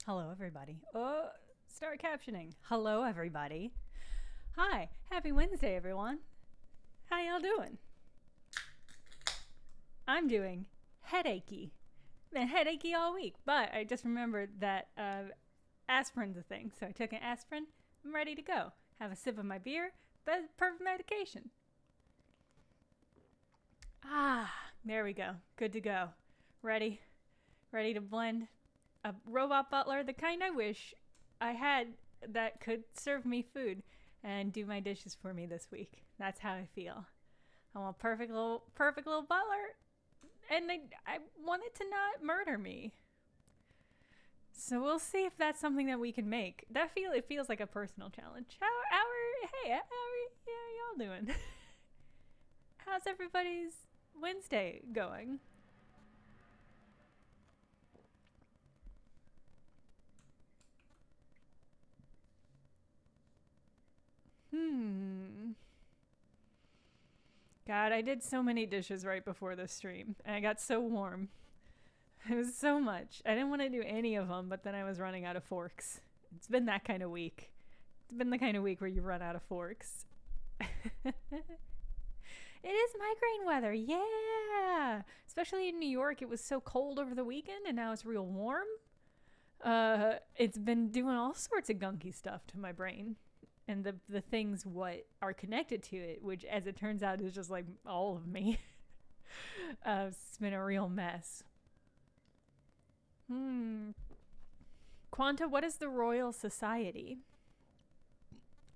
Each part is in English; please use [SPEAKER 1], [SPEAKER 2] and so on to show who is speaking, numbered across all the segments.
[SPEAKER 1] Hello, everybody. Oh, start captioning. Hello, everybody. Hi. Happy Wednesday, everyone. How y'all doing? I'm doing headachy. Been headachy all week, but I just remembered that aspirin's a thing, so I took an aspirin. I'm ready to go. Have a sip of my beer. That's perfect medication. Ah, there we go. Good to go. Ready? Ready to blend a robot butler, the kind I wish I had that could serve me food and do my dishes for me this week. That's how I feel. I want a perfect little butler, and I want it to not murder me. So we'll see if that's something that we can make. It feels like a personal challenge. How are y'all doing? How's everybody's Wednesday going? God, I did so many dishes right before this stream, and I got so warm. It was so much. I didn't want to do any of them, but then I was running out of forks. It's been that kind of week. It's been the kind of week where you run out of forks. It is migraine weather, yeah. Especially in New York, it was so cold over the weekend, and now it's real warm. It's been doing all sorts of gunky stuff to my brain. And the things what are connected to it, which as it turns out is just like all of me. It's been a real mess. Quanta, what is the Royal Society?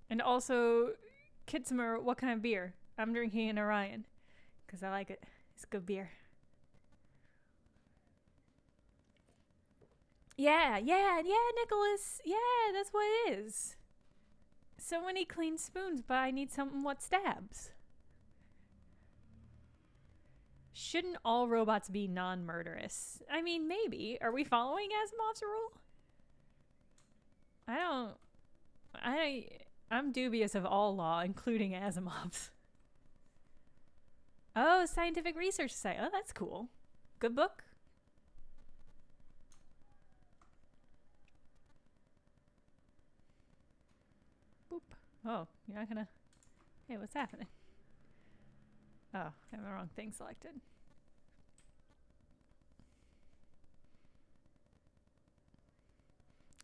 [SPEAKER 1] And also, Kitsumer, what kind of beer? I'm drinking an Orion because I like it. It's good beer. Yeah, Nicholas. Yeah, that's what it is. So many clean spoons, but I need something what stabs. Shouldn't all robots be non-murderous? I mean, maybe. Are we following Asimov's rule? I'm dubious of all law, including Asimov's. Oh, Scientific Research Society. Oh, that's cool. Good book. Boop. Oh, you're not gonna... Hey, what's happening? Oh, I have the wrong thing selected.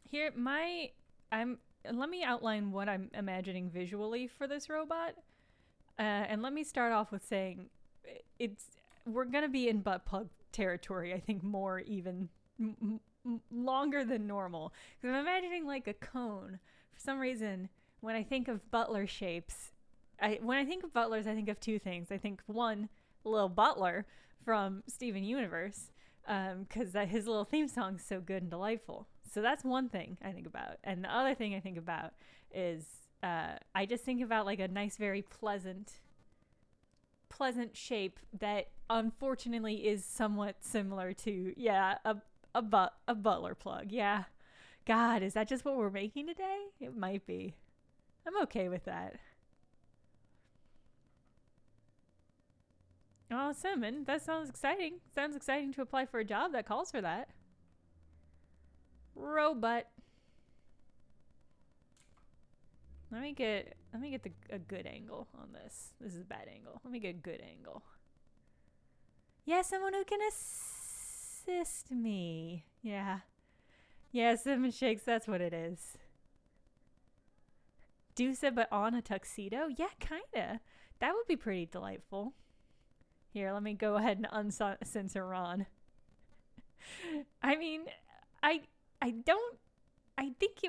[SPEAKER 1] Here, let me outline what I'm imagining visually for this robot. And let me start off with saying we're going to be in butt plug territory, I think more even longer than normal. Because I'm imagining like a cone. For some reason, when I think of butler shapes, when I think of butlers, I think of two things. I think one, little butler from Steven Universe, because his little theme song is so good and delightful. So that's one thing I think about. And the other thing I think about is I just think about like a nice, very pleasant shape that unfortunately is somewhat similar to a butler plug. Yeah. God, is that just what we're making today? It might be. I'm okay with that. Oh, cinnamon. That sounds exciting. Sounds exciting to apply for a job that calls for that. Robot. Let me get a good angle on this. This is a bad angle. Let me get a good angle. Yeah, someone who can assist me. Yeah. Yeah, cinnamon shakes, that's what it is. Dusa but on a tuxedo? Yeah, kinda. That would be pretty delightful. Here, let me go ahead and uncensor Ron. I mean, I think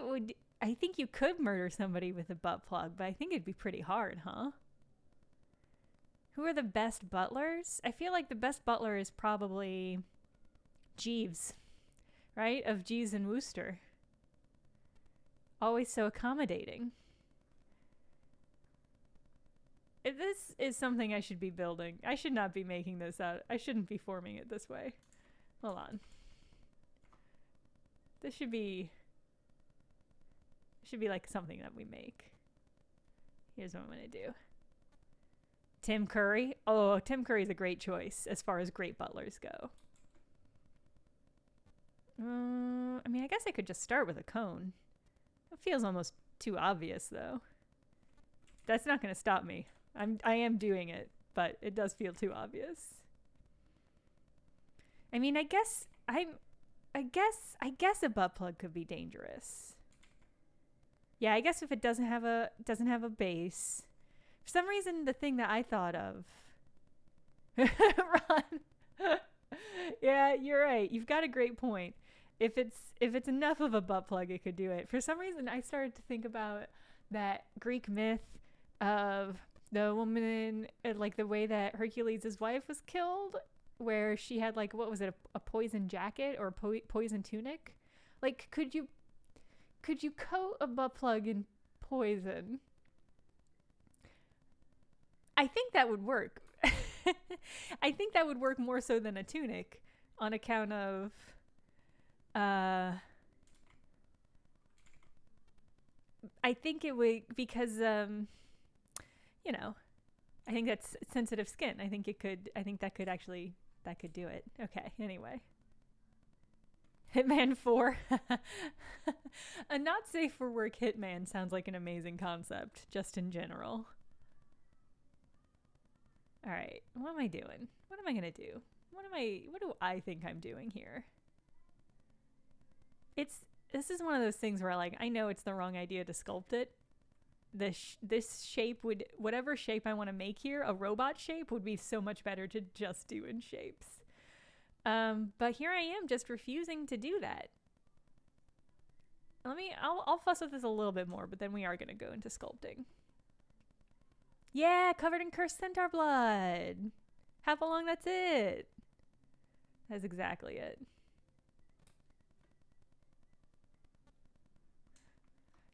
[SPEAKER 1] you could murder somebody with a butt plug, but I think it'd be pretty hard, huh? Who are the best butlers? I feel like the best butler is probably Jeeves, right? Of Jeeves and Wooster. Always so accommodating. This is something I should be building. I should not be making this out. I shouldn't be forming it this way. Hold on. This should be like something that we make. Here's what I'm going to do. Tim Curry. Oh, Tim Curry's a great choice as far as great butlers go. I mean, I guess I could just start with a cone. It feels almost too obvious, though. That's not going to stop me. I am doing it, but it does feel too obvious. I mean, I guess a butt plug could be dangerous. Yeah, I guess if it doesn't have a base. For some reason, the thing that I thought of. Ron. Yeah, you're right. You've got a great point. If it's enough of a butt plug, it could do it. For some reason, I started to think about that Greek myth of the woman, like the way that Hercules' wife was killed, where she had like, what was it, a poison jacket or poison tunic? Like, could you coat a butt plug in poison? I think that would work. I think that would work more so than a tunic, on account of I think it would, because you know, I think that's sensitive skin. I think that could do it. Okay, anyway. Hitman 4. A not safe for work hitman sounds like an amazing concept, just in general. All right, what am I doing? What am I gonna do? What do I think I'm doing here? This is one of those things where, like, I know it's the wrong idea to sculpt it. This shape would, whatever shape I want to make here, a robot shape would be so much better to just do in shapes. But here I am just refusing to do that. I'll fuss with this a little bit more, but then we are going to go into sculpting. Yeah, covered in cursed centaur blood. Half along, that's it. That's exactly it.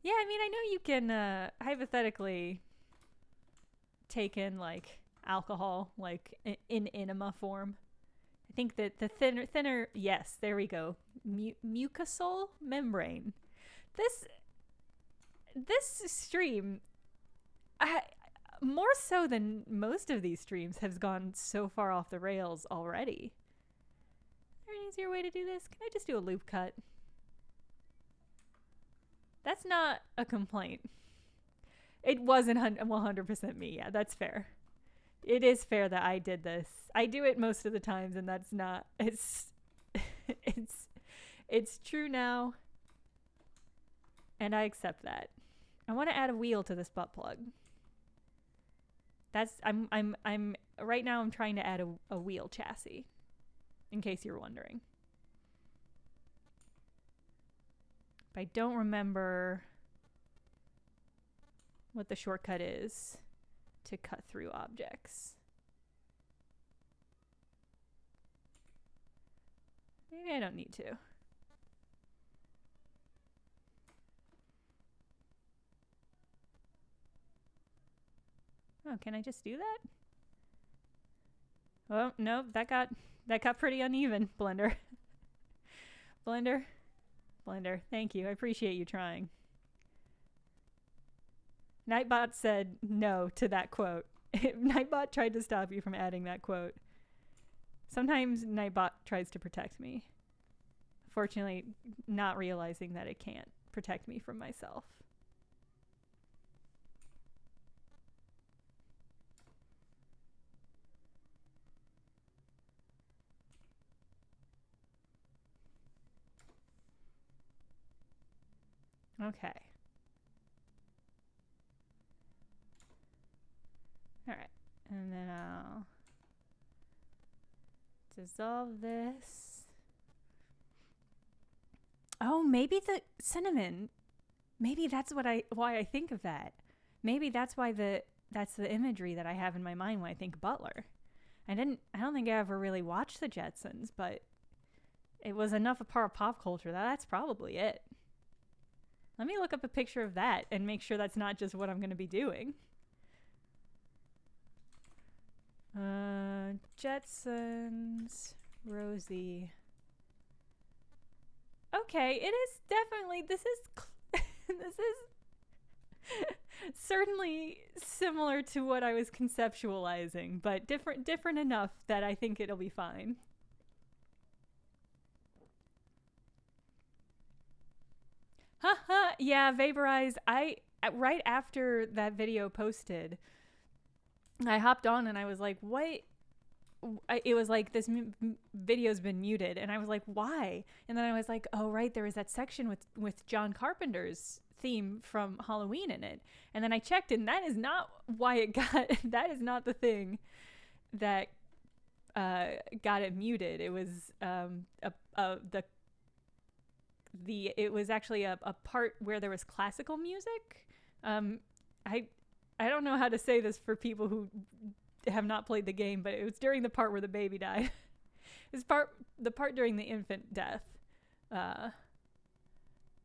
[SPEAKER 1] Yeah, I mean, I know you can hypothetically take in, like, alcohol, like, in enema form. I think that the thinner, yes, there we go, mucosal membrane. This stream, more so than most of these streams, has gone so far off the rails already. Is there an easier way to do this? Can I just do a loop cut? That's not a complaint. It wasn't 100% me. Yeah, that's fair. It is fair that I did this. I do it most of the times, and that's not. It's true now, and I accept that. I want to add a wheel to this butt plug. I'm right now. I'm trying to add a wheel chassis, in case you're wondering. But I don't remember what the shortcut is to cut through objects. Maybe I don't need to. Oh, can I just do that? Oh, no, that got pretty uneven, Blender. Blender, thank you. I appreciate you trying. Nightbot said no to that quote. Nightbot tried to stop you from adding that quote. Sometimes Nightbot tries to protect me. Fortunately, not realizing that it can't protect me from myself. Okay. All right. And then I'll dissolve this. Oh, maybe the cinnamon. Maybe that's why I think of that. Maybe that's why that's the imagery that I have in my mind when I think Butler. I don't think I ever really watched the Jetsons, but it was enough a part of pop culture that that's probably it. Let me look up a picture of that and make sure that's not just what I'm going to be doing. Jetsons, Rosie. Okay, it is definitely, this is certainly similar to what I was conceptualizing, but different enough that I think it'll be fine. Haha, yeah, vaporize. Right after that video posted, I hopped on and I was like, what? It was like this video's been muted, and I was like, why? And then I was like, oh right, there was that section with John Carpenter's theme from Halloween in it. And then I checked, and that is not why it got that is not the thing that got it muted. It was it was actually a part where there was classical music. I don't know how to say this for people who have not played the game, but it was during the part where the baby died. It was the part during the infant death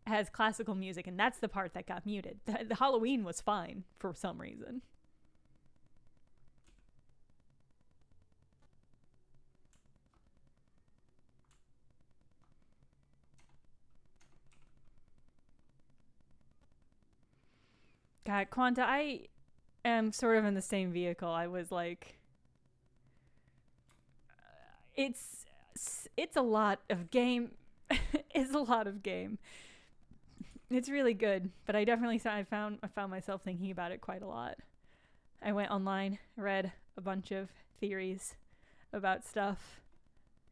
[SPEAKER 1] has classical music, and that's the part that got muted. The Halloween was fine for some reason. God, Quanta, I am sort of in the same vehicle. I was like, it's a lot of game. It's a lot of game. It's really good, but I definitely found myself thinking about it quite a lot. I went online, read a bunch of theories about stuff.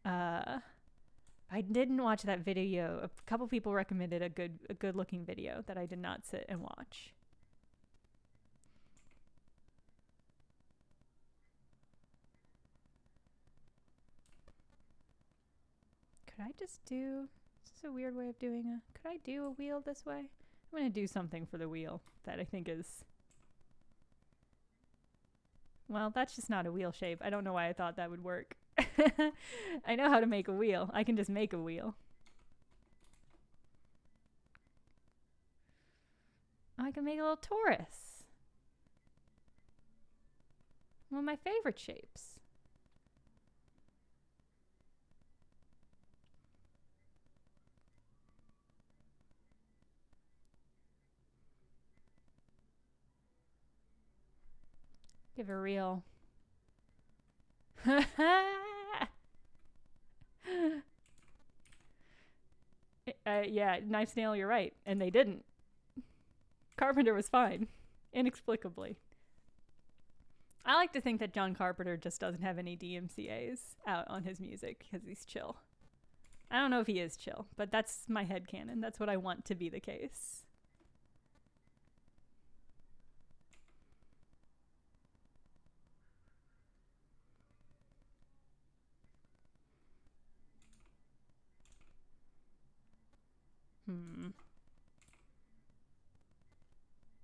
[SPEAKER 1] I didn't watch that video. A couple people recommended a good looking video that I did not sit and watch. Could I just do... This is a weird way of doing a... Could I do a wheel this way? I'm going to do something for the wheel that I think is... Well, that's just not a wheel shape. I don't know why I thought that would work. I know how to make a wheel. I can just make a wheel. I can make a little torus. One of my favorite shapes. Give a real... yeah, Knife Snail, you're right. And they didn't. Carpenter was fine. Inexplicably. I like to think that John Carpenter just doesn't have any DMCAs out on his music because he's chill. I don't know if he is chill, but that's my headcanon. That's what I want to be the case.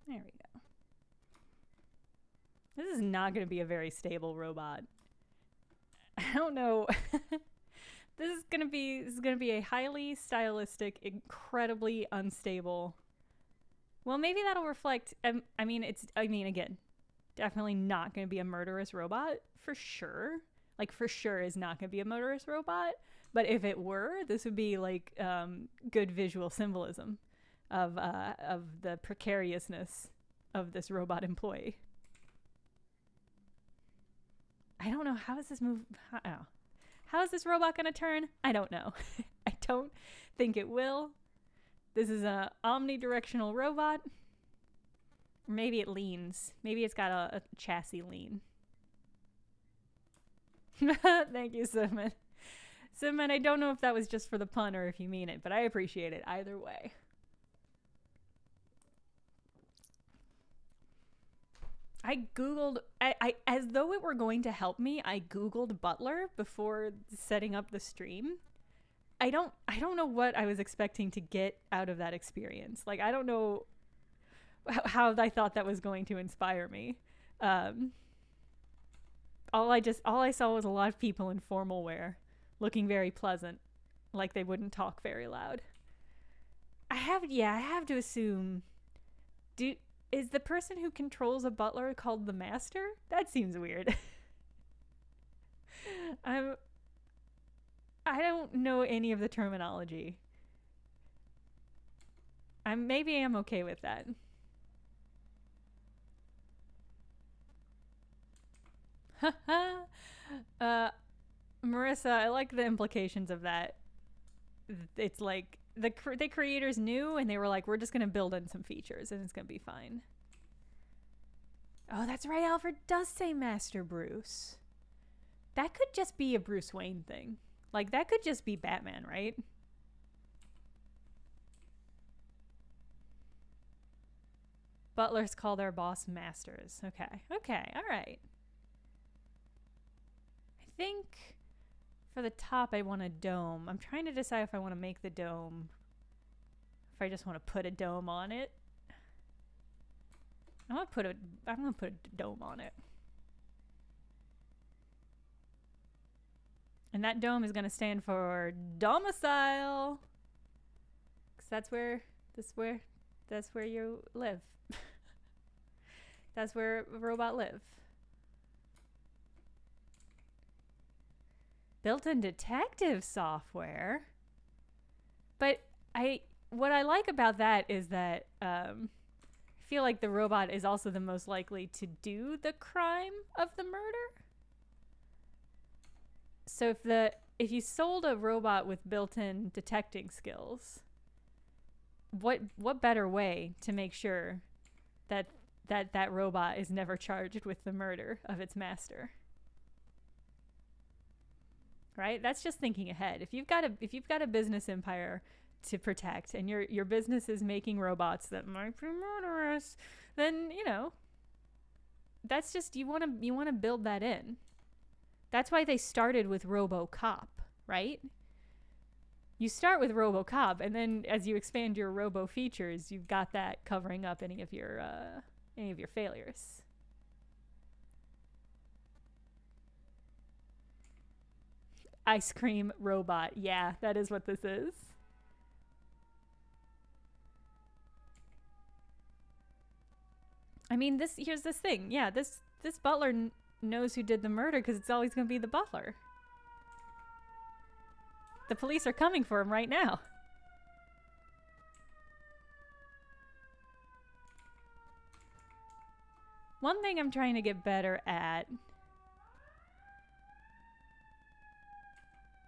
[SPEAKER 1] There we go. This is not going to be a very stable robot. I don't know. This is going to be a highly stylistic, incredibly unstable. Well, maybe that'll reflect... again, definitely not going to be a murderous robot, for sure. Like, for sure is not going to be a murderous robot. But if it were, this would be, like, good visual symbolism of the precariousness of this robot employee. I don't know. How is this move... How is this robot going to turn? I don't know. I don't think it will. This is a omnidirectional robot. Or maybe it leans. Maybe it's got a chassis lean. Thank you, Simon. Simon, I don't know if that was just for the pun or if you mean it, but I appreciate it either way. I Googled, as though it were going to help me, I Googled Butler before setting up the stream. I don't know what I was expecting to get out of that experience. Like, I don't know how I thought that was going to inspire me. All I saw was a lot of people in formal wear, looking very pleasant, like they wouldn't talk very loud. I have to assume, is the person who controls a butler called the master? That seems weird. I don't know any of the terminology. Maybe I'm okay with that. Marissa, I like the implications of that. It's like the creators knew, and they were like, we're just gonna build in some features, and it's gonna be fine. Oh, that's right. Alfred does say Master Bruce. That could just be a Bruce Wayne thing. Like, that could just be Batman, right? Butlers call their boss masters. Okay. Okay. All right. I think for the top, I want a dome. I'm trying to decide if I want to make the dome. If I just want to put a dome on it. I'm gonna put a dome on it. And that dome is gonna stand for domicile. 'Cause that's where you live. That's where a robot live. Built-in detective software. But what I like about that is that I feel like the robot is also the most likely to do the crime of the murder. So if you sold a robot with built-in detecting skills, what better way to make sure that robot is never charged with the murder of its master? Right? That's just thinking ahead. If you've got a business empire to protect, and your business is making robots that might be murderous, then that's just you want to build that in. That's why they started with RoboCop, right? You start with RoboCop, and then as you expand your robo features, you've got that covering up any of your failures. Ice cream robot. Yeah, that is what this is. I mean, here's this thing. Yeah, this butler knows who did the murder because it's always going to be the butler. The police are coming for him right now. One thing I'm trying to get better at.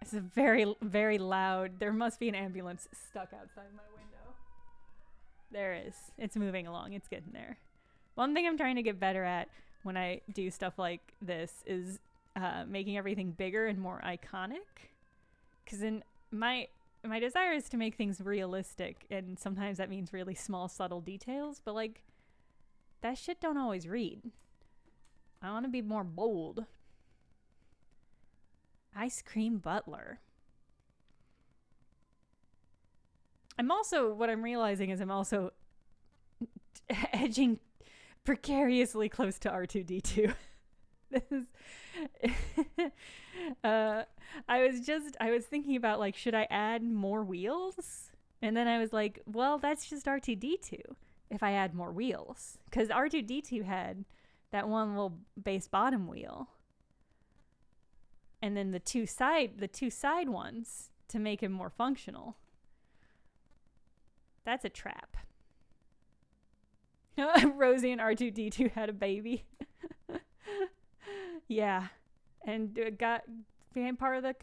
[SPEAKER 1] It's a very, very loud. There must be an ambulance stuck outside my window. There is. It's moving along. It's getting there. One thing I'm trying to get better at when I do stuff like this is making everything bigger and more iconic. Because in my desire is to make things realistic, and sometimes that means really small, subtle details. But like, that shit don't always read. I want to be more bold. Ice cream butler. What I'm realizing is I'm also edging precariously close to R2-D2. This is I was thinking about, like, should I add more wheels? And then I was like, well, that's just R2-D2 if I add more wheels, because R2-D2 had that one little base bottom wheel, and then the two side ones to make him more functional. That's a trap. Rosie and R2-D2 had a baby. Yeah, and became part of the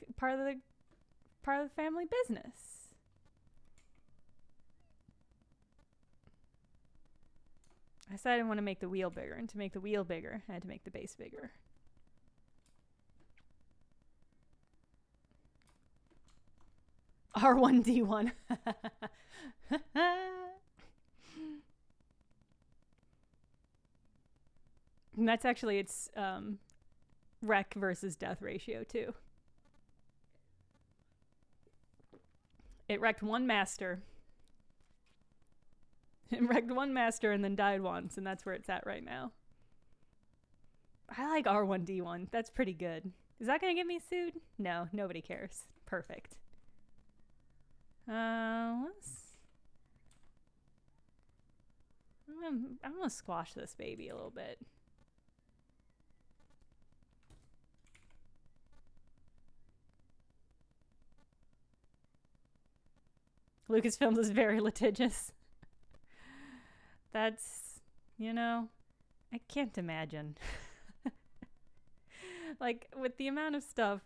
[SPEAKER 1] family business. I said I didn't want to make the wheel bigger, and to make the wheel bigger, I had to make the base bigger. R1D1. And that's actually its wreck versus death ratio too. It wrecked one master. It wrecked one master and then died once, and that's where it's at right now. I like R1D1. That's pretty good. Is that gonna get me sued? No, nobody cares. Perfect. I'm gonna squash this baby a little bit. Lucasfilms is very litigious. That's, I can't imagine. Like, with the amount of stuff,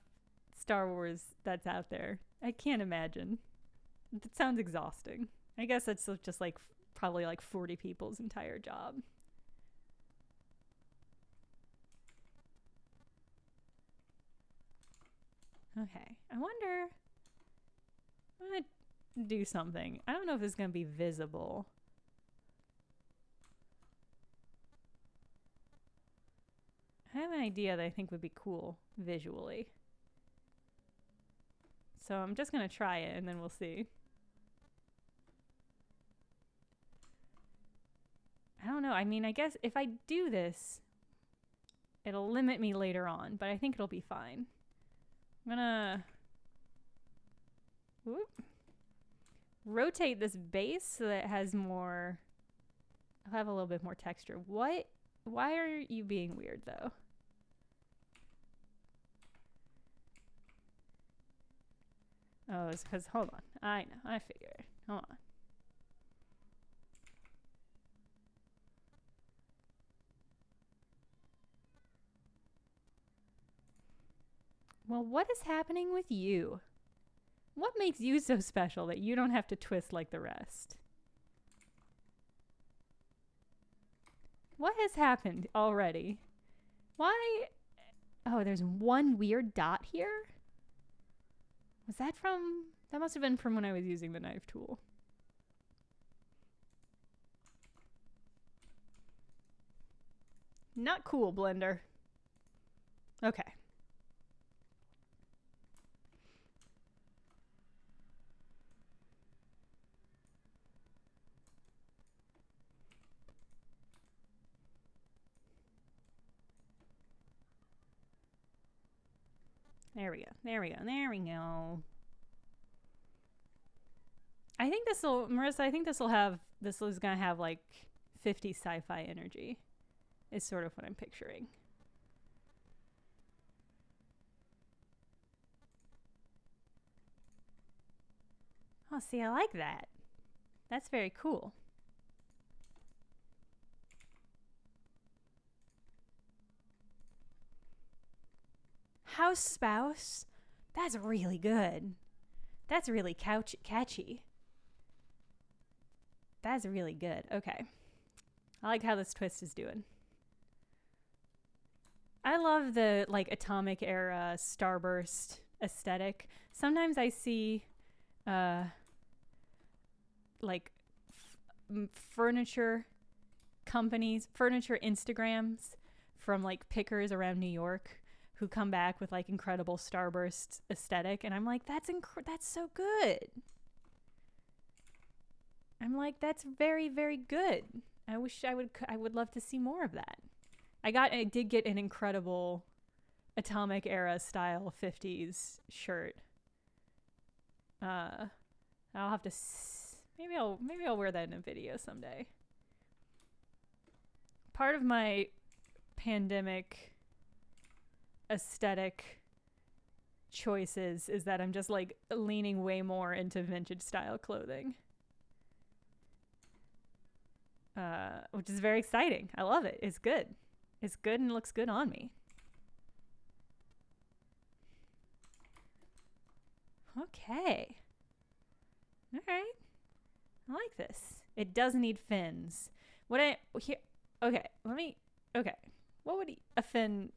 [SPEAKER 1] Star Wars, that's out there, I can't imagine that sounds exhausting. I guess that's just like probably like 40 people's entire job. Okay, I wonder. I'm gonna do something. I don't know if it's gonna be visible. I have an idea that I think would be cool visually. So I'm just gonna try it and then we'll see. I don't know. I mean, I guess if I do this, it'll limit me later on, but I think it'll be fine. I'm gonna rotate this base so that it has more. I'll have a little bit more texture. What? Why are you being weird though? Oh, it's because, hold on. I know, I figured. Hold on. Well, what is happening with you? What makes you so special that you don't have to twist like the rest? What has happened already? Why? Oh, there's one weird dot here? Was that from... That must have been from when I was using the knife tool. Not cool, Blender. Okay. There we go. There we go. There we go. I think this will, Marissa, I think this is going to have like 50 sci-fi energy is sort of what I'm picturing. Oh, see, I like that. That's very cool. House Spouse? That's really good. That's really catchy. That's really good. Okay. I like how this twist is doing. I love the like atomic era starburst aesthetic. Sometimes I see like furniture companies, furniture Instagrams from like pickers around New York who come back with like incredible starburst aesthetic, and I'm like, that's so good. I'm like, that's very, very good. I wish I would love to see more of that. I did get an incredible atomic era style 50s shirt. I'll have to maybe I'll wear that in a video someday. Part of my pandemic aesthetic choices is that I'm just like leaning way more into vintage style clothing, which is very exciting. I love it. It's good. It's good and looks good on me. Okay. All right. I like this. It does need fins. Okay. What would a fin?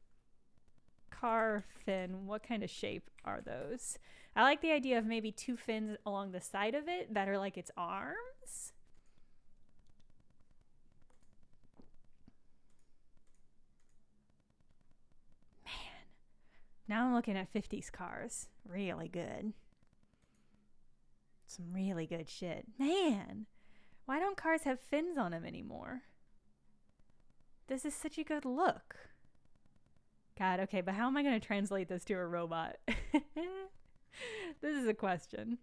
[SPEAKER 1] Car fin, what kind of shape are those? I like the idea of maybe two fins along the side of it that are like its arms. Man, now I'm looking at 50s cars. Really good. Some really good shit. Man, why don't cars have fins on them anymore? This is such a good look. God, okay, but how am I going to translate this to a robot? This is a question.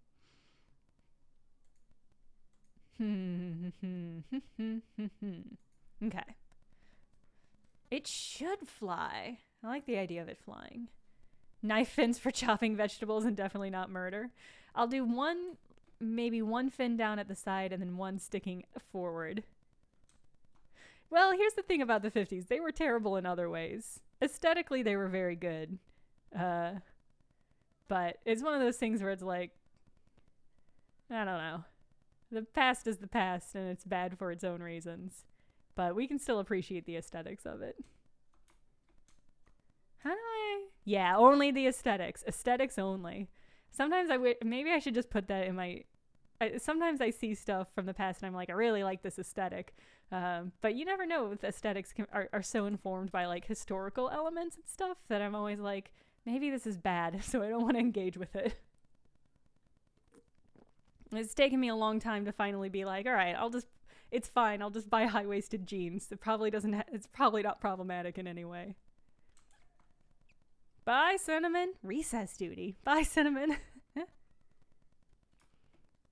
[SPEAKER 1] Okay. It should fly. I like the idea of it flying. Knife fins for chopping vegetables and definitely not murder. I'll do maybe one fin down at the side and then one sticking forward. Well, here's the thing about the 50s. They were terrible in other ways. Aesthetically, they were very good. But it's one of those things where it's like, I don't know. The past is the past, and it's bad for its own reasons. But we can still appreciate the aesthetics of it. How do I? Yeah, only the aesthetics. Aesthetics only. Sometimes maybe I should just put that in my... sometimes I see stuff from the past and I'm like, I really like this aesthetic. But you never know if aesthetics are so informed by like historical elements and stuff that I'm always like, maybe this is bad, so I don't want to engage with it. It's taken me a long time to finally be like, all right, it's fine. I'll just buy high-waisted jeans. It probably it's probably not problematic in any way. Bye, Cinnamon. Recess duty. Bye, Cinnamon.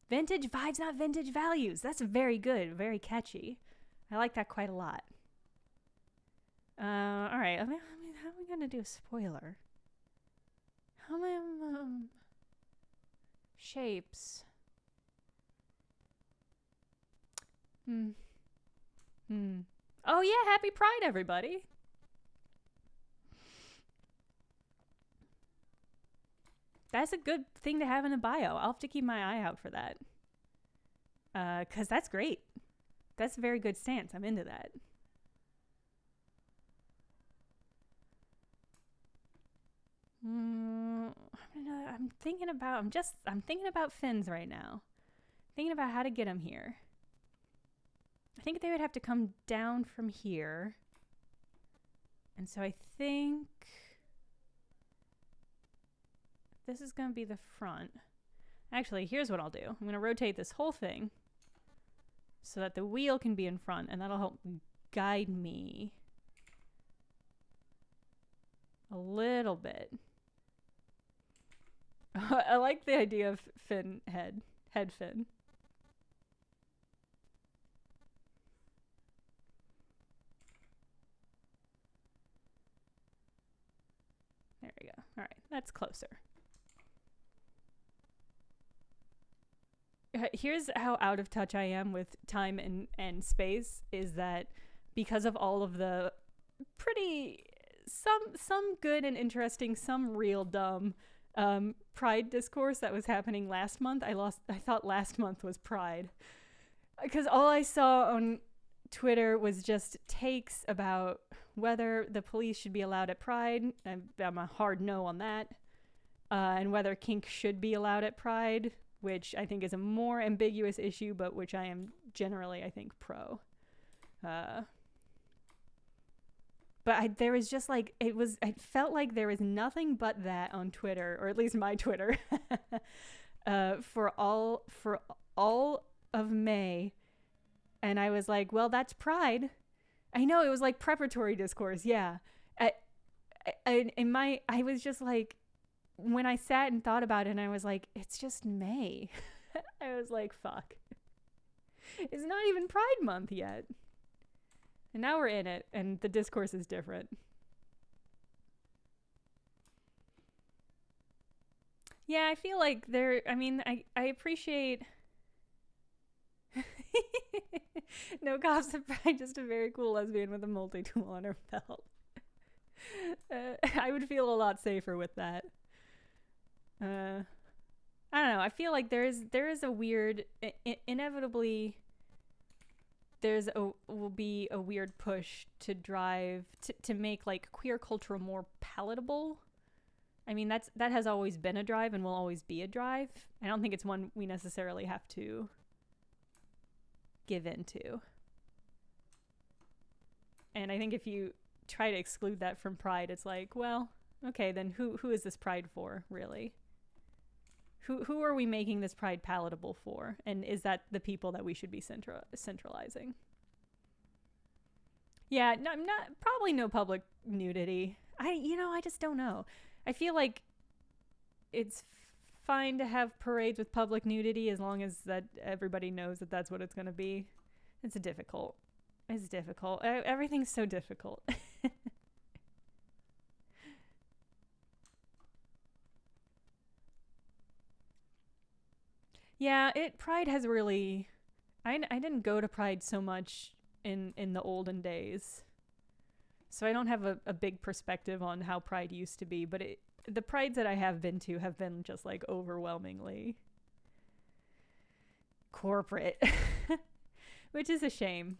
[SPEAKER 1] Vintage vibes, not vintage values. That's very good. Very catchy. I like that quite a lot. All right. I mean, how are we going to do a spoiler? How many shapes? Oh, yeah. Happy Pride, everybody. That's a good thing to have in a bio. I'll have to keep my eye out for that. Because that's great. That's a very good stance. I'm into that. I'm thinking about fins right now. Thinking about how to get them here. I think they would have to come down from here. And so I think this is going to be the front. Actually, here's what I'll do. I'm going to rotate this whole thing so that the wheel can be in front, and that'll help guide me a little bit. I like the idea of head fin. There we go. All right, that's closer. Here's how out of touch I am with time and space, is that because of all of the some good and interesting, some real dumb Pride discourse that was happening last month. I thought last month was Pride, because all I saw on Twitter was just takes about whether the police should be allowed at Pride. I'm a hard no on that. And whether kink should be allowed at Pride, which I think is a more ambiguous issue, but which I am generally, I think, pro. But there was just like, it felt like there was nothing but that on Twitter, or at least my Twitter, for all of May. And I was like, well, that's Pride. I know, it was like preparatory discourse. Yeah. I was just like, when I sat and thought about it, and I was like, it's just May. I was like, fuck. It's not even Pride Month yet. And now we're in it, and the discourse is different. Yeah, I feel like I appreciate... No gossip, Pride, just a very cool lesbian with a multi-tool on her belt. I would feel a lot safer with that. I don't know. I feel like there is a weird... inevitably... will be a weird push to drive to make like queer culture more palatable. I mean, that has always been a drive and will always be a drive. I don't think it's one we necessarily have to give into. And I think if you try to exclude that from Pride, it's like, well, okay, then who is this Pride for, really? Who are we making this Pride palatable for? And is that the people that we should be centralizing? Yeah, probably no public nudity. I just don't know. I feel like it's fine to have parades with public nudity as long as that everybody knows that that's what it's going to be. It's difficult. Everything's so difficult. Yeah, Pride has really... I didn't go to Pride so much in the olden days. So I don't have a big perspective on how Pride used to be, but the Prides that I have been to have been just like overwhelmingly corporate, which is a shame.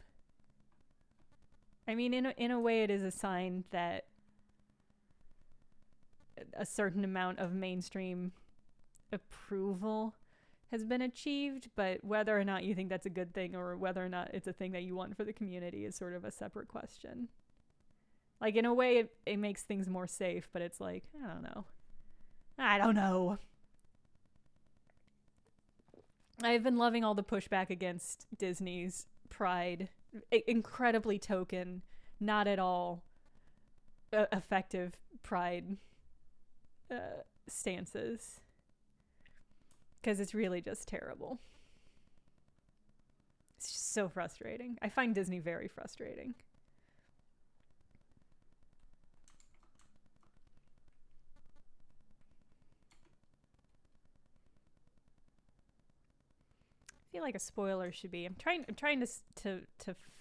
[SPEAKER 1] I mean, in a way, it is a sign that a certain amount of mainstream approval has been achieved, but whether or not you think that's a good thing or whether or not it's a thing that you want for the community is sort of a separate question. Like, in a way, it makes things more safe, but it's like, I don't know. I've been loving all the pushback against Disney's Pride. Incredibly token, not at all effective Pride stances. Because it's really just terrible. It's just so frustrating. I find Disney very frustrating. I feel like a spoiler should be. I'm trying to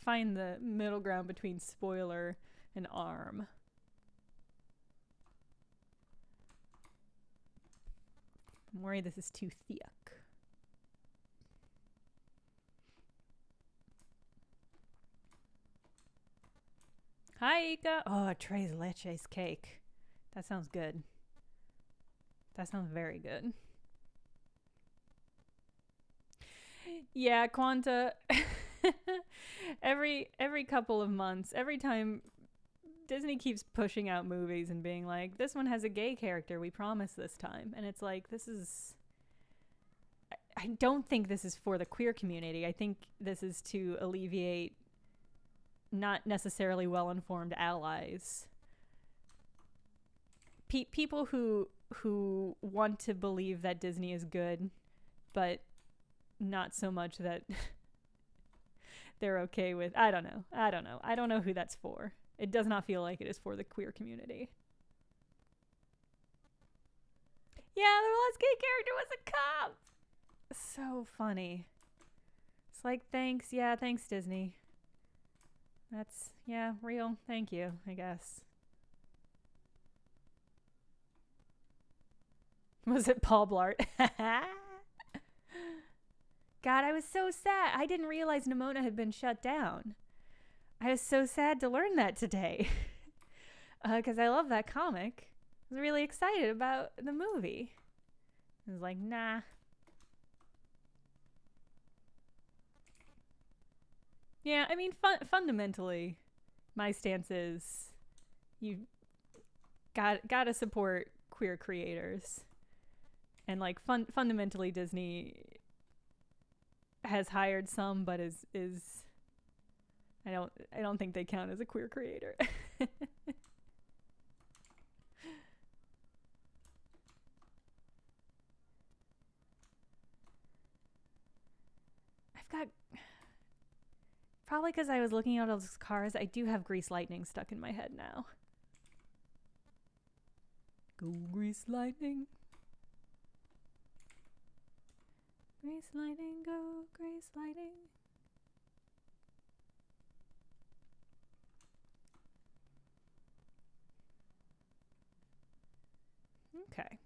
[SPEAKER 1] find the middle ground between spoiler and arm. I'm worried this is too thick. Hi, Ika. Oh, tres leches cake. That sounds good. That sounds very good. Yeah, Quanta. every couple of months, every time Disney keeps pushing out movies and being like, this one has a gay character, we promise this time. And it's like, this is... I don't think this is for the queer community. I think this is to alleviate not necessarily well-informed allies. People who want to believe that Disney is good, but not so much that they're okay with... I don't know. I don't know who that's for. It does not feel like it is for the queer community. Yeah, the last gay character was a cop. So funny. It's like, thanks. Yeah, thanks, Disney. That's, yeah, real. Thank you, I guess. Was it Paul Blart? God, I was so sad. I didn't realize Nimona had been shut down. I was so sad to learn that today. Because I love that comic. I was really excited about the movie. I was like, nah. Yeah, I mean, fundamentally, my stance is you gotta support queer creators. And, like, fundamentally, Disney has hired some, but is I don't think they count as a queer creator. I've got... Probably because I was looking at all those cars, I do have Grease Lightning stuck in my head now. Go Grease Lightning. Grease Lightning, go Grease Lightning. Okay.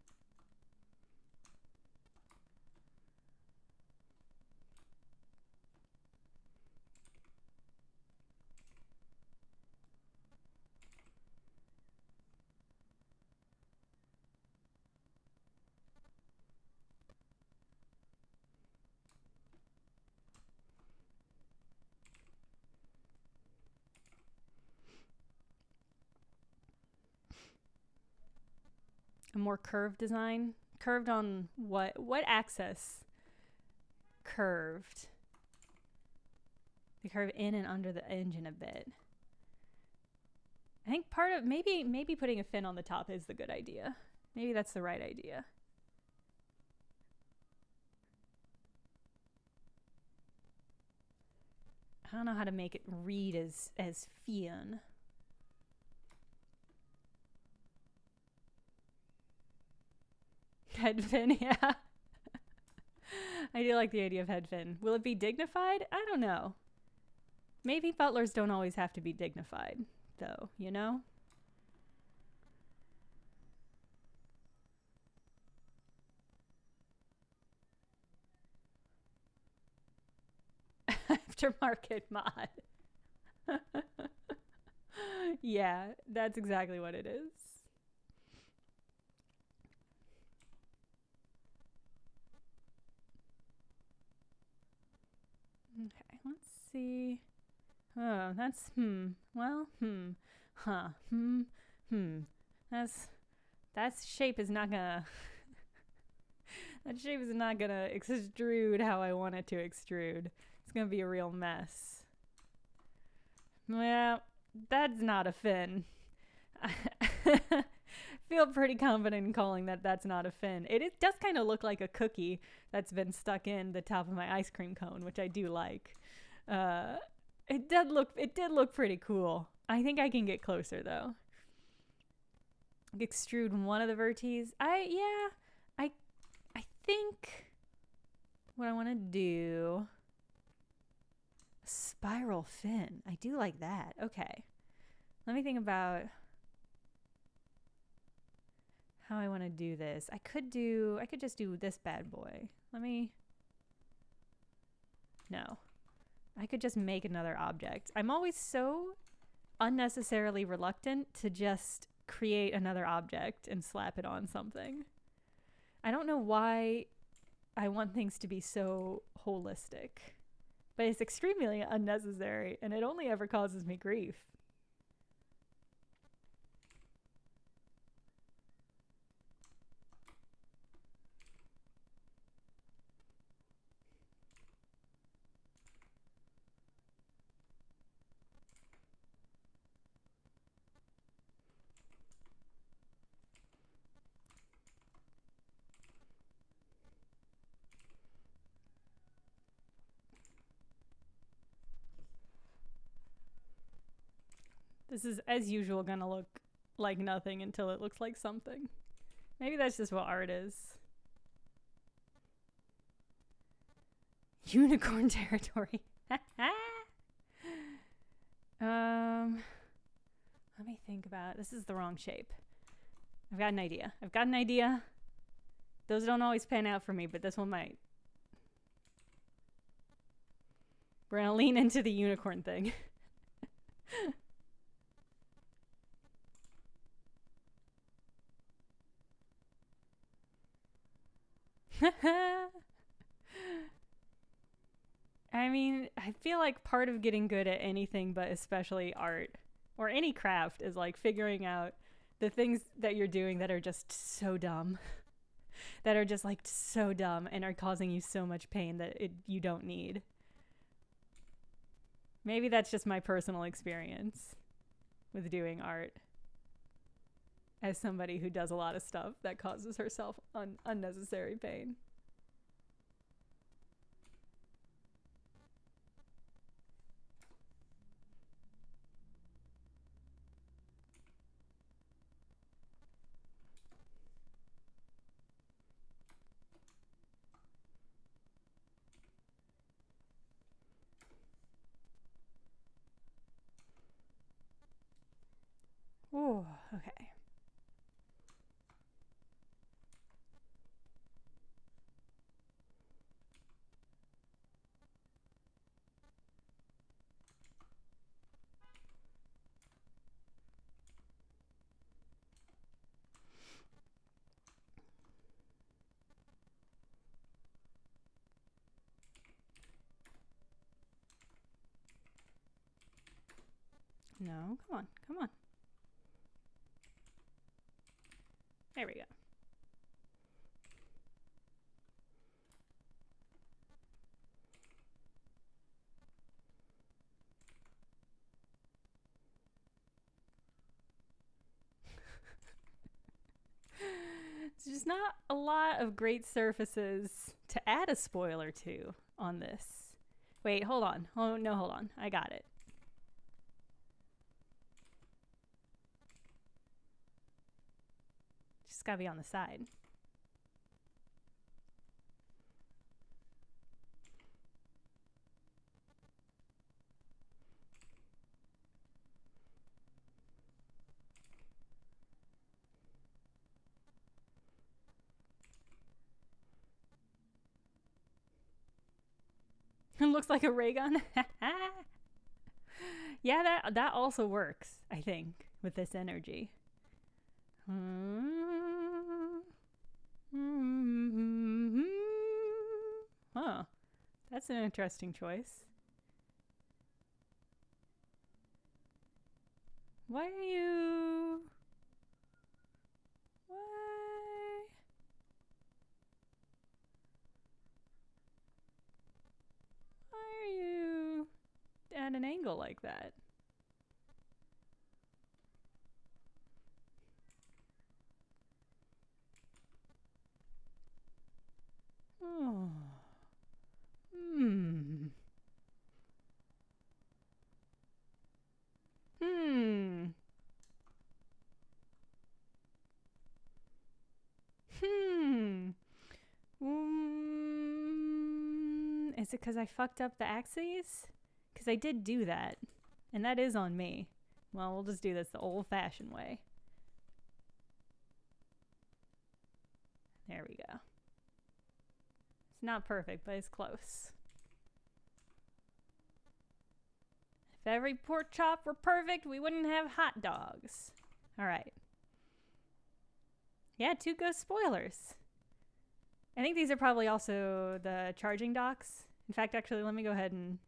[SPEAKER 1] A more curved design. Curved on what axis? Curved. They curve in and under the engine a bit. I think part of maybe putting a fin on the top is the good idea. Maybe that's the right idea. I don't know how to make it read as fin. Head fin, yeah. I do like the idea of head fin. Will it be dignified? I don't know. Maybe butlers don't always have to be dignified, though, you know? aftermarket mod. Yeah, that's exactly what it is. Okay, let's see. Oh, that's well, huh, that shape is not gonna that shape is not gonna extrude how I want it to extrude. It's gonna be a real mess. Well, that's not a fin. I feel pretty confident in calling that that's not a fin. It does kind of look like a cookie that's been stuck in the top of my ice cream cone, which I do like. It did look pretty cool. I think I can get closer though. Extrude one of the vertices. I think what I want to do, a spiral fin. I do like that. Okay. Let me think about how I want to do this. I could just do this bad boy. No. I could just make another object. I'm always so unnecessarily reluctant to just create another object and slap it on something. I don't know why I want things to be so holistic, but it's extremely unnecessary and it only ever causes me grief. This is, as usual, gonna look like nothing until it looks like something. Maybe that's just what art is. Unicorn territory. Let me think about it. This is the wrong shape. I've got an idea. Those don't always pan out for me, but this one might. We're gonna lean into the unicorn thing. I mean, I feel like part of getting good at anything, but especially art or any craft, is like figuring out the things that you're doing that are just so dumb. That are just like so dumb and are causing you so much pain that you don't need. Maybe that's just my personal experience with doing art. As somebody who does a lot of stuff that causes herself unnecessary pain. Ooh, okay. No, come on. There we go. There's just not a lot of great surfaces to add a spoiler to on this. Wait, hold on. Oh, no, hold on. I got it. Just gotta be on the side. Looks like a ray gun. Yeah, that also works, I think, with this energy. Huh. That's an interesting choice. Why are you... Why are you at an angle like that? Oh. Is it because I fucked up the axes? Because I did do that. And that is on me. Well, we'll just do this the old-fashioned way. There we go. It's not perfect, but it's close. If every pork chop were perfect, we wouldn't have hot dogs. All right. Yeah, 2 ghost spoilers. I think these are probably also the charging docks. In fact, actually, let me go ahead and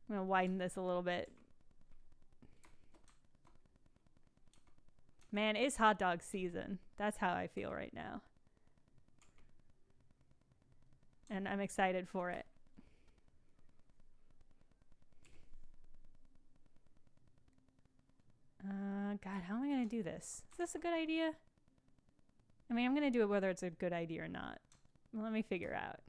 [SPEAKER 1] I'm going to widen this a little bit. Man, it's hot dog season. That's how I feel right now. And I'm excited for it. God, how am I going to do this? Is this a good idea? I mean, I'm going to do it whether it's a good idea or not. Well, let me figure out.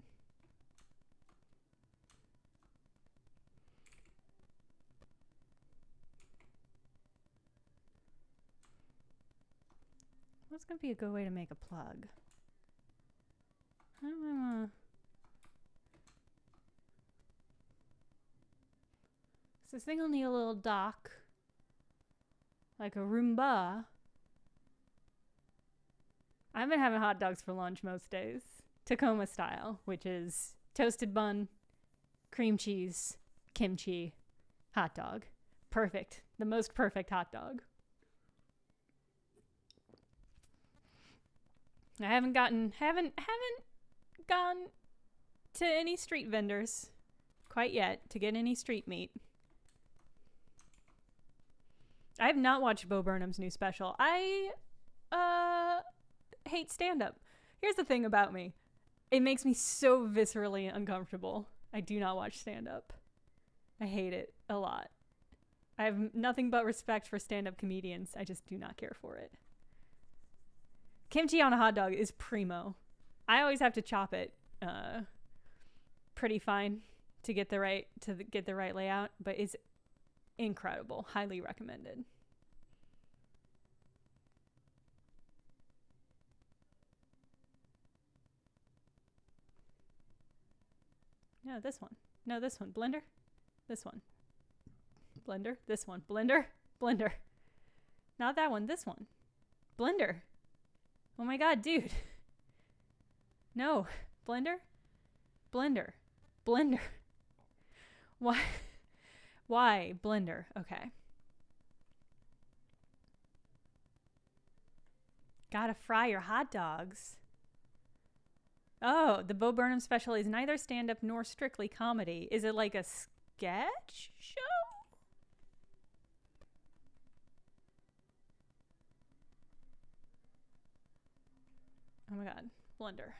[SPEAKER 1] What's going to be a good way to make a plug? How am I So this thing will need a little dock. Like a Roomba. I've been having hot dogs for lunch most days. Tacoma style, which is toasted bun, cream cheese, kimchi, hot dog. Perfect. The most perfect hot dog. I haven't gone to any street vendors quite yet to get any street meat. I have not watched Bo Burnham's new special. I hate stand-up. Here's the thing about me. It makes me so viscerally uncomfortable. I do not watch stand-up. I hate it a lot. I have nothing but respect for stand-up comedians. I just do not care for it. Kimchi on a hot dog is primo. I always have to chop it pretty fine to get the right layout, but it's incredible. Highly recommended. No, this one. No, this one. Blender. This one. Blender. This one. Blender. Blender. Not that one. This one. Blender. Oh my god, dude. No. Blender. Blender. Blender. Why? Why? Blender. Okay. Gotta fry your hot dogs. Oh, the Bo Burnham special is neither stand-up nor strictly comedy. Is it like a sketch show? Oh my god. Blender.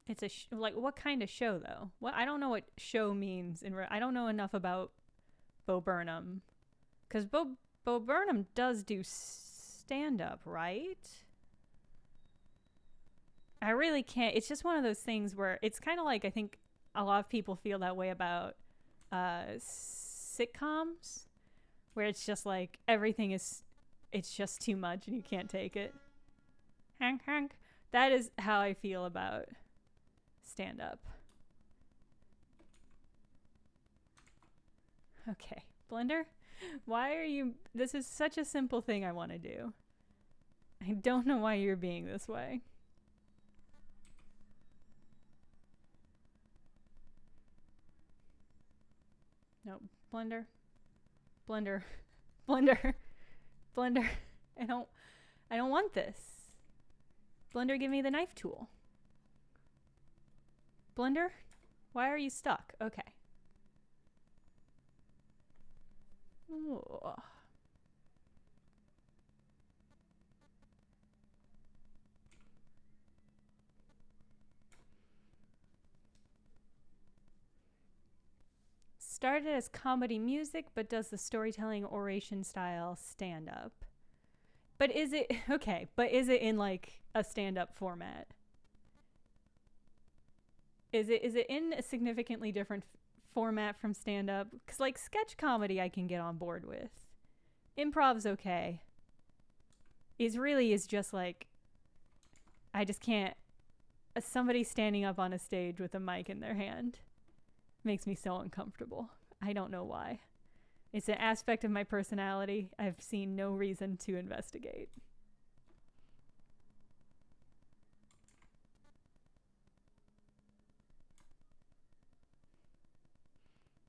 [SPEAKER 1] It's a like what kind of show though? What I don't know what show means I don't know enough about Bo Burnham, because Bo Burnham does do stand-up, right? I really can't. It's just one of those things where it's kind of like, I think a lot of people feel that way about sitcoms, where it's just like everything is, it's just too much and you can't take it. Hank, Hank. That is how I feel about stand-up. Okay, Blender? Why are you... This is such a simple thing I want to do. I don't know why you're being this way. No, blender. Blender. Blender. Blender. I don't want this. Blender, give me the knife tool. Blender? Why are you stuck? Okay. Ooh. Started as comedy music, but does the storytelling oration style stand up. But is it okay? But is it in like a stand up format? Is it in a significantly different format from stand up? Because like sketch comedy, I can get on board with. Improv's okay. Is just like I just can't. Somebody standing up on a stage with a mic in their hand makes me so uncomfortable. I don't know why. It's an aspect of my personality I've seen no reason to investigate.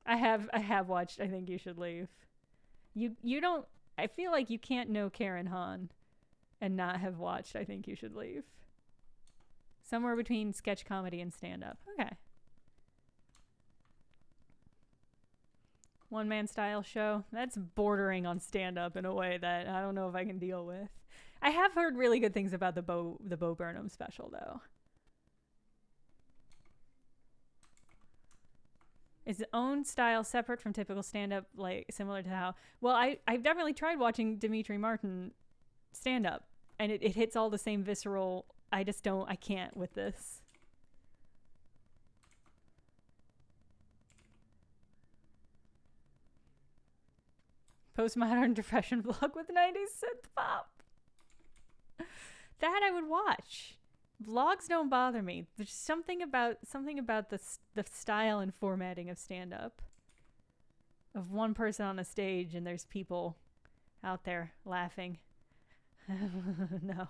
[SPEAKER 1] I have watched I Think You Should Leave. You don't I feel like you can't know Karen Hahn and not have watched I Think You Should Leave. Somewhere between sketch comedy and stand up. Okay. One man style show. That's bordering on stand up in a way that I don't know if I can deal with. I have heard really good things about the Bo Burnham special though. Is its own style separate from typical stand up, like similar to how well I've definitely tried watching Dimitri Martin stand up and it hits all the same visceral. I can't with this. Postmodern depression vlog with 90s synth pop. That I would watch. Vlogs don't bother me. There's something about the style and formatting of stand up. Of one person on a stage and there's people out there laughing. No,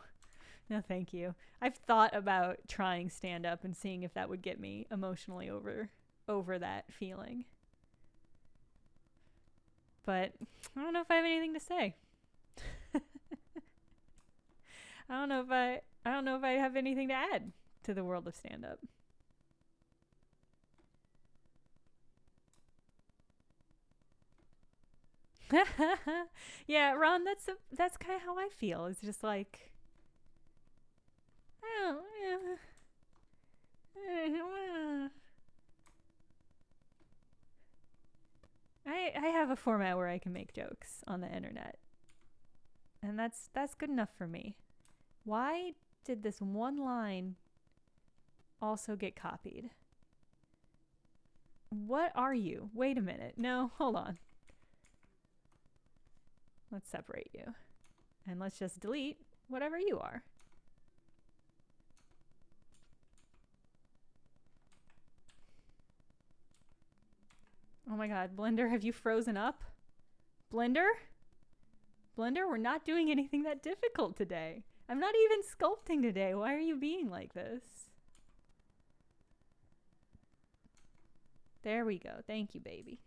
[SPEAKER 1] thank you. I've thought about trying stand up and seeing if that would get me emotionally over that feeling. But I don't know if I have anything to say. I don't know if I have anything to add to the world of stand up. Yeah, Ron, that's kind of how I feel. It's just like I don't I have a format where I can make jokes on the internet. And that's good enough for me. Why did this one line also get copied? What are you? Wait a minute. No, hold on. Let's separate you. And let's just delete whatever you are. Oh my god, Blender, have you frozen up? Blender? Blender, we're not doing anything that difficult today. I'm not even sculpting today. Why are you being like this? There we go. Thank you, baby.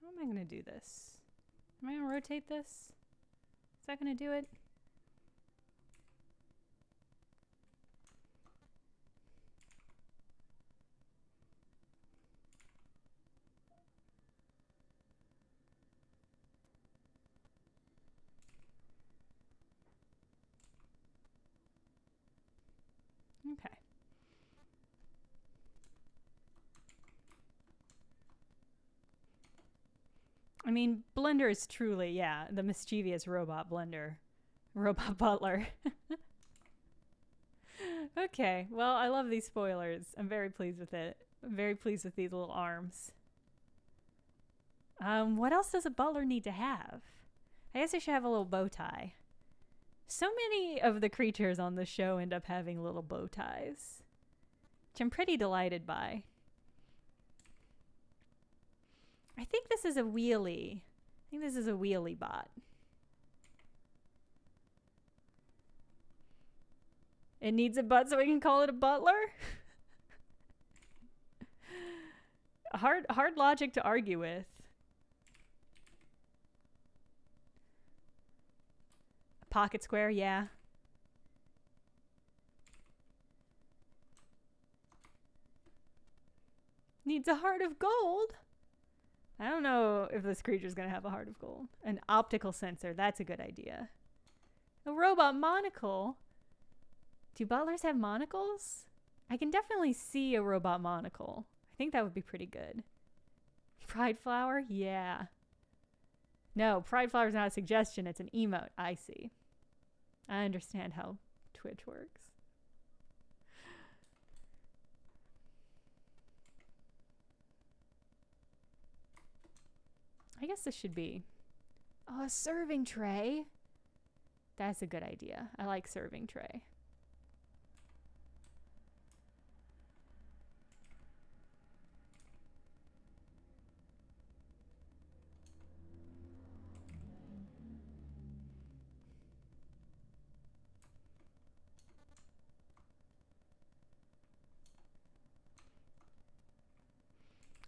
[SPEAKER 1] How am I going to do this? Am I going to rotate this? Is that going to do it? Okay. I mean, Blender is truly, yeah, the mischievous robot blender. Robot butler. Okay, well, I love these spoilers. I'm very pleased with it. I'm very pleased with these little arms. What else does a butler need to have? I guess I should have a little bow tie. So many of the creatures on the show end up having little bow ties, which I'm pretty delighted by. I think this is a wheelie. I think this is a wheelie bot. It needs a butt so we can call it a butler? Hard logic to argue with. A pocket square, yeah. Needs a heart of gold. I don't know if this creature's gonna have a heart of gold. An optical sensor, that's a good idea. A robot monocle. Do butlers have monocles? I can definitely see a robot monocle. I think that would be pretty good. Pride flower? Yeah. No, pride flower is not a suggestion. It's an emote. I see. I understand how Twitch works. I guess this should be... Oh, a serving tray. That's a good idea. I like serving tray.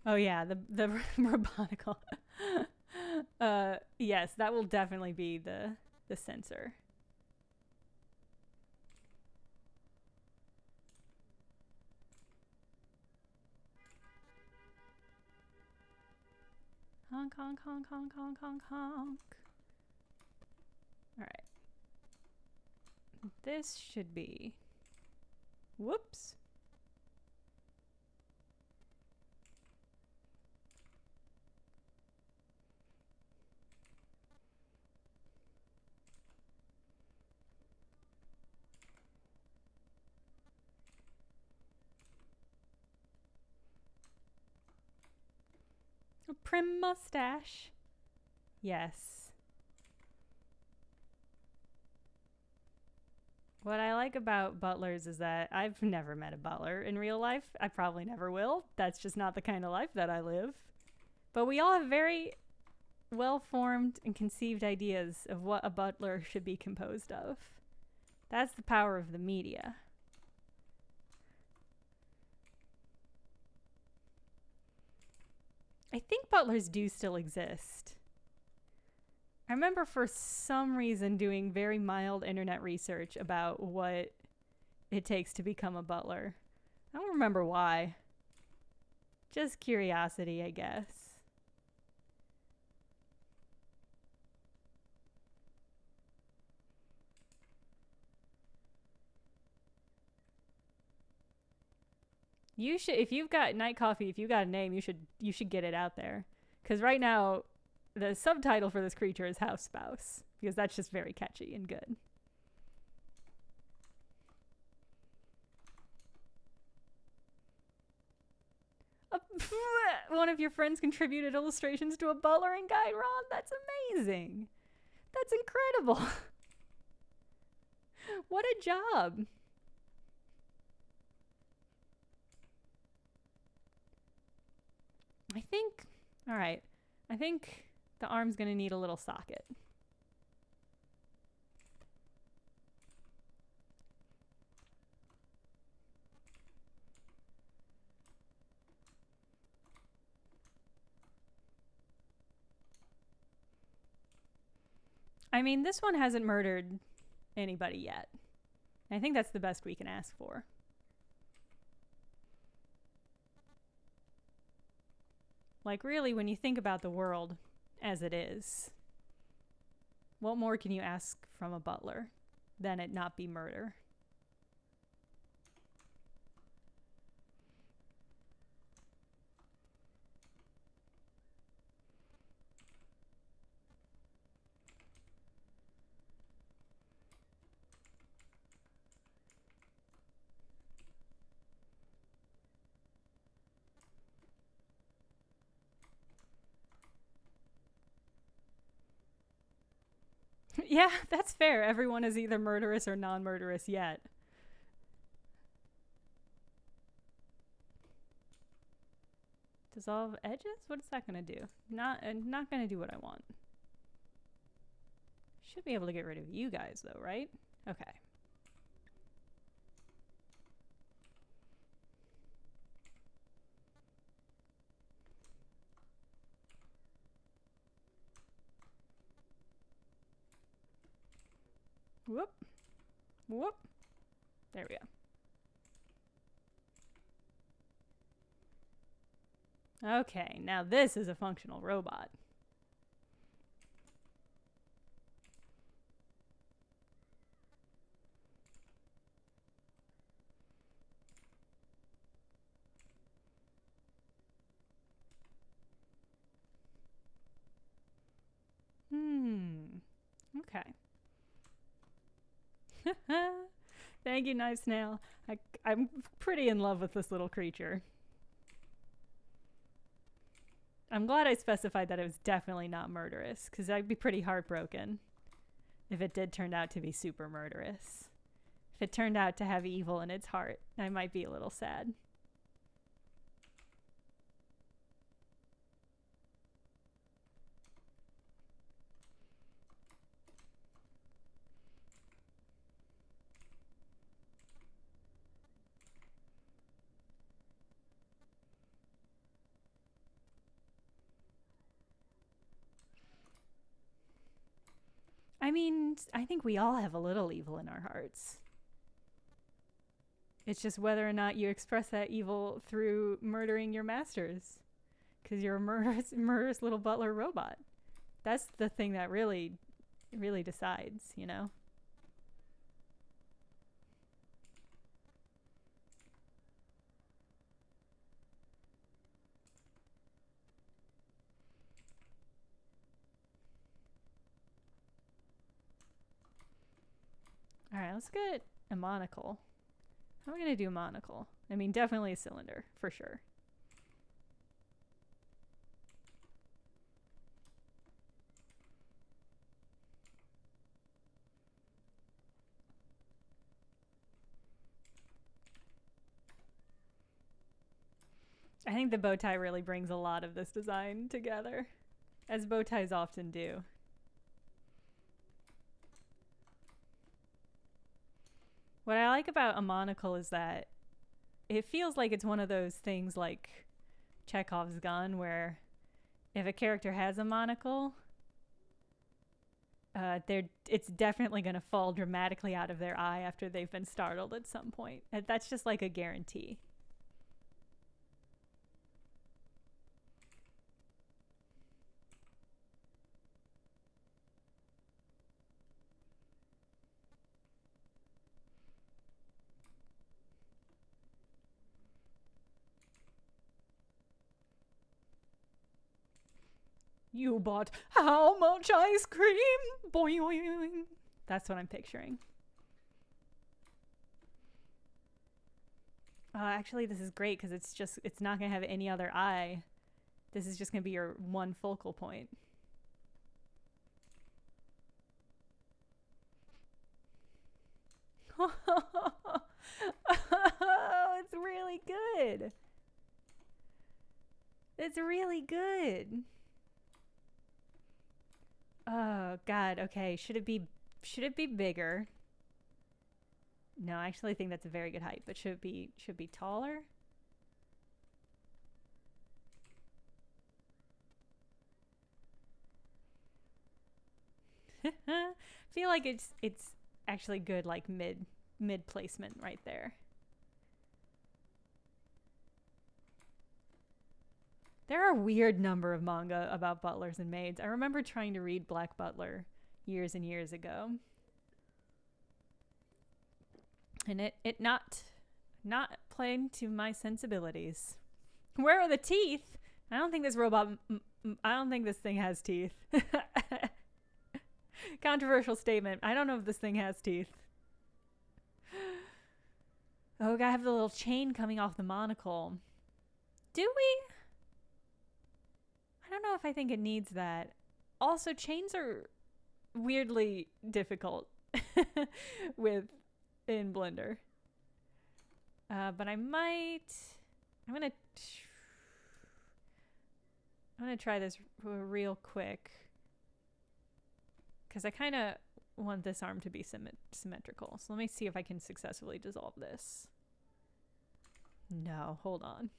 [SPEAKER 1] Oh yeah, the robotical. Yes, that will definitely be the sensor. Honk, honk, honk, honk, honk, honk, honk. All right. This should be... Whoops. A prim mustache. Yes. What I like about butlers is that I've never met a butler in real life. I probably never will. That's just not the kind of life that I live. But we all have very well-formed and conceived ideas of what a butler should be composed of. That's the power of the media. I think butlers do still exist. I remember for some reason doing very mild internet research about what it takes to become a butler. I don't remember why. Just curiosity, I guess. You should, if you've got Night Coffee, if you got a name, you should get it out there. Because right now, the subtitle for this creature is House Spouse, because that's just very catchy and good. One of your friends contributed illustrations to a butlering guide, Ron. That's amazing. That's incredible. What a job. I think, all right, I think the arm's gonna need a little socket. I mean, this one hasn't murdered anybody yet. I think that's the best we can ask for. Like, really, when you think about the world as it is, what more can you ask from a butler than it not be murder? Yeah, that's fair. Everyone is either murderous or non-murderous yet. Dissolve edges? What is that going to do? Not going to do what I want. Should be able to get rid of you guys though, right? Okay. Whoop. Whoop. There we go. Okay, now this is a functional robot. Okay. Thank you, Knife Snail. I'm pretty in love with this little creature. I'm glad I specified that it was definitely not murderous, because I'd be pretty heartbroken if it did turn out to be super murderous. If it turned out to have evil in its heart, I might be a little sad. I mean, I think we all have a little evil in our hearts. It's just whether or not you express that evil through murdering your masters. Because you're a murderous little butler robot. That's the thing that really decides, you know? Alright, let's get a monocle. How am I going to do a monocle? I mean, definitely a cylinder, for sure. I think the bow tie really brings a lot of this design together, as bow ties often do. What I like about a monocle is that it feels like it's one of those things like Chekhov's gun, where if a character has a monocle, it's definitely going to fall dramatically out of their eye after they've been startled at some point. That's just like a guarantee. You bought how much ice cream? Boing. That's what I'm picturing. Actually, this is great because it's not going to have any other eye. This is just going to be your one focal point. Oh, it's really good. It's really good. Oh God. Okay. Should it be bigger? No, I actually think that's a very good height, but should it be taller? Feel like it's actually good, like mid placement right there. There are a weird number of manga about butlers and maids. I remember trying to read Black Butler years and years ago. And it not playing to my sensibilities. Where are the teeth? I don't think this thing has teeth. Controversial statement. I don't know if this thing has teeth. Oh, we gotta have the little chain coming off the monocle. Do we? I don't know if I think it needs that. Also, chains are weirdly difficult with in Blender. But I'm gonna try this real quick because I kind of want this arm to be symmetrical. So let me see if I can successfully dissolve this. No, hold on.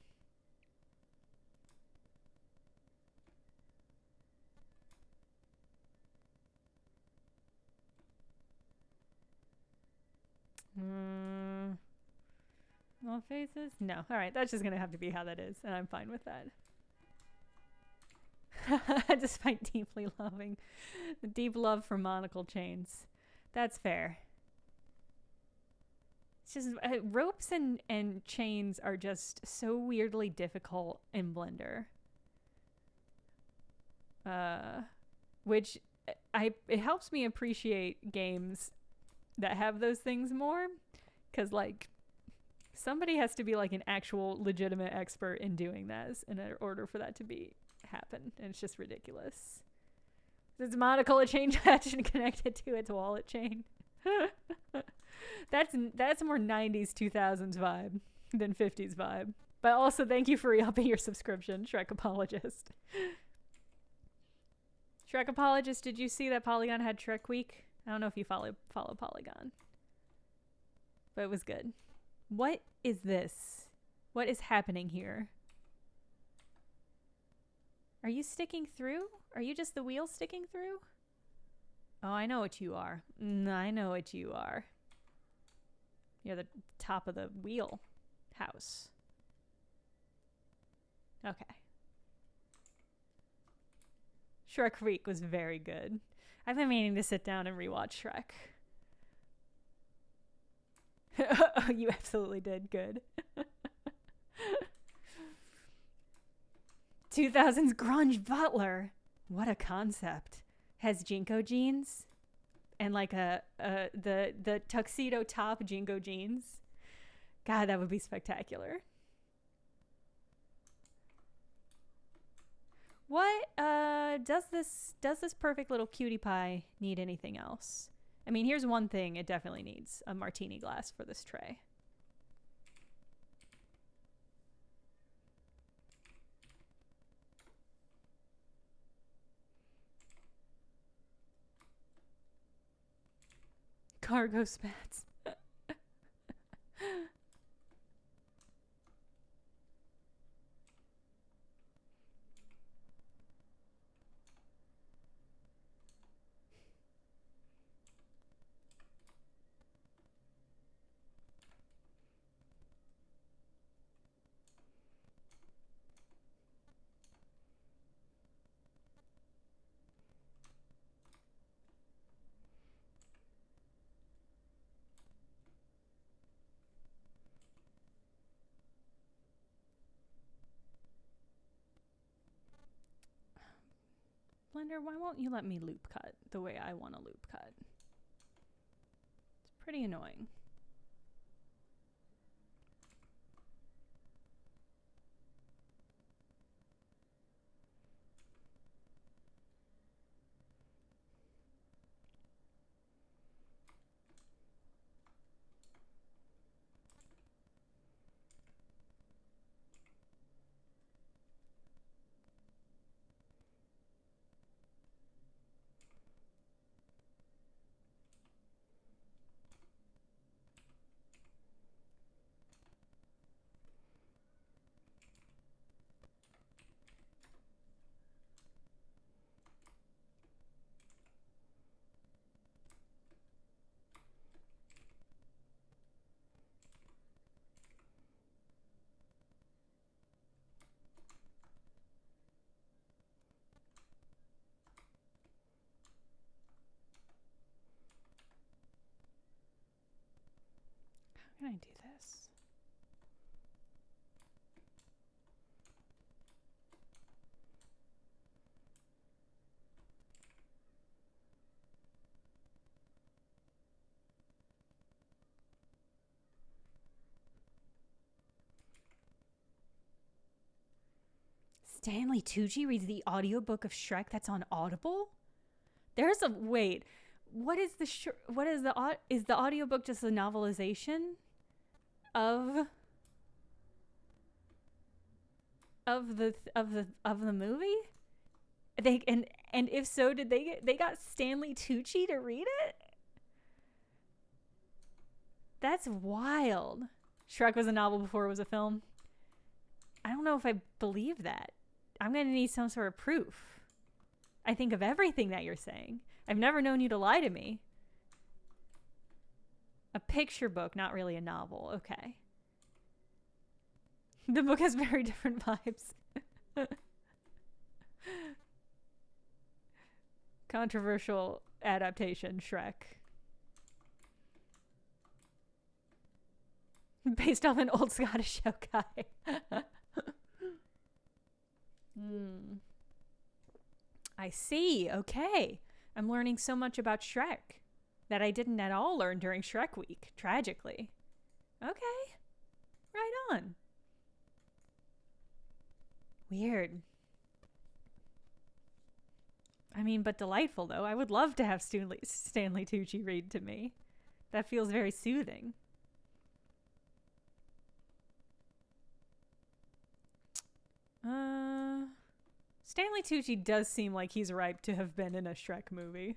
[SPEAKER 1] All faces? No. All right, that's just gonna have to be how that is, and I'm fine with that. Despite deeply loving the deep love for monocle chains. That's fair. It's just ropes and chains are just so weirdly difficult in Blender. Which it helps me appreciate games that have those things more, because like somebody has to be like an actual legitimate expert in doing that in order for that to happen, and it's just ridiculous. It's monocle a chain action connected to its wallet chain. That's more 90s 2000s vibe than 50s vibe. But also thank you for re-upping your subscription, Shrek Apologist. Shrek Apologist, did you see that Polygon had Shrek Week? I don't know if you follow Polygon, but it was good. What is this? What is happening here? Are you sticking through? Are you just the wheel sticking through? Oh, I know what you are. I know what you are. You're the top of the wheel house. Okay. Shrek Week was very good. I've been meaning to sit down and rewatch Shrek. Oh, you absolutely did. Good. 2000s grunge butler. What a concept. Has Jinko jeans and like the tuxedo top Jinko jeans. God, that would be spectacular. What does this perfect little cutie pie need anything else? I mean, here's one thing it definitely needs: a martini glass for this tray. Cargo spats. Blender, why won't you let me loop cut the way I want to loop cut? It's pretty annoying. How can I do this? Stanley Tucci reads the audiobook of Shrek that's on Audible? There's a wait. What is is the audiobook just a novelization of the movie? And if so, did they got Stanley Tucci to read it? That's wild. Shrek was a novel before it was a film. I don't know if I believe that. I'm going to need some sort of proof. I think of everything that you're saying. I've never known you to lie to me. A picture book, not really a novel. Okay. The book has very different vibes. Controversial adaptation, Shrek. Based off an old Scottish yokai. I see. Okay. I'm learning so much about Shrek that I didn't at all learn during Shrek Week, tragically. Okay. Right on. Weird. I mean, but delightful, though. I would love to have Stanley Tucci read to me. That feels very soothing. Stanley Tucci does seem like he's ripe to have been in a Shrek movie.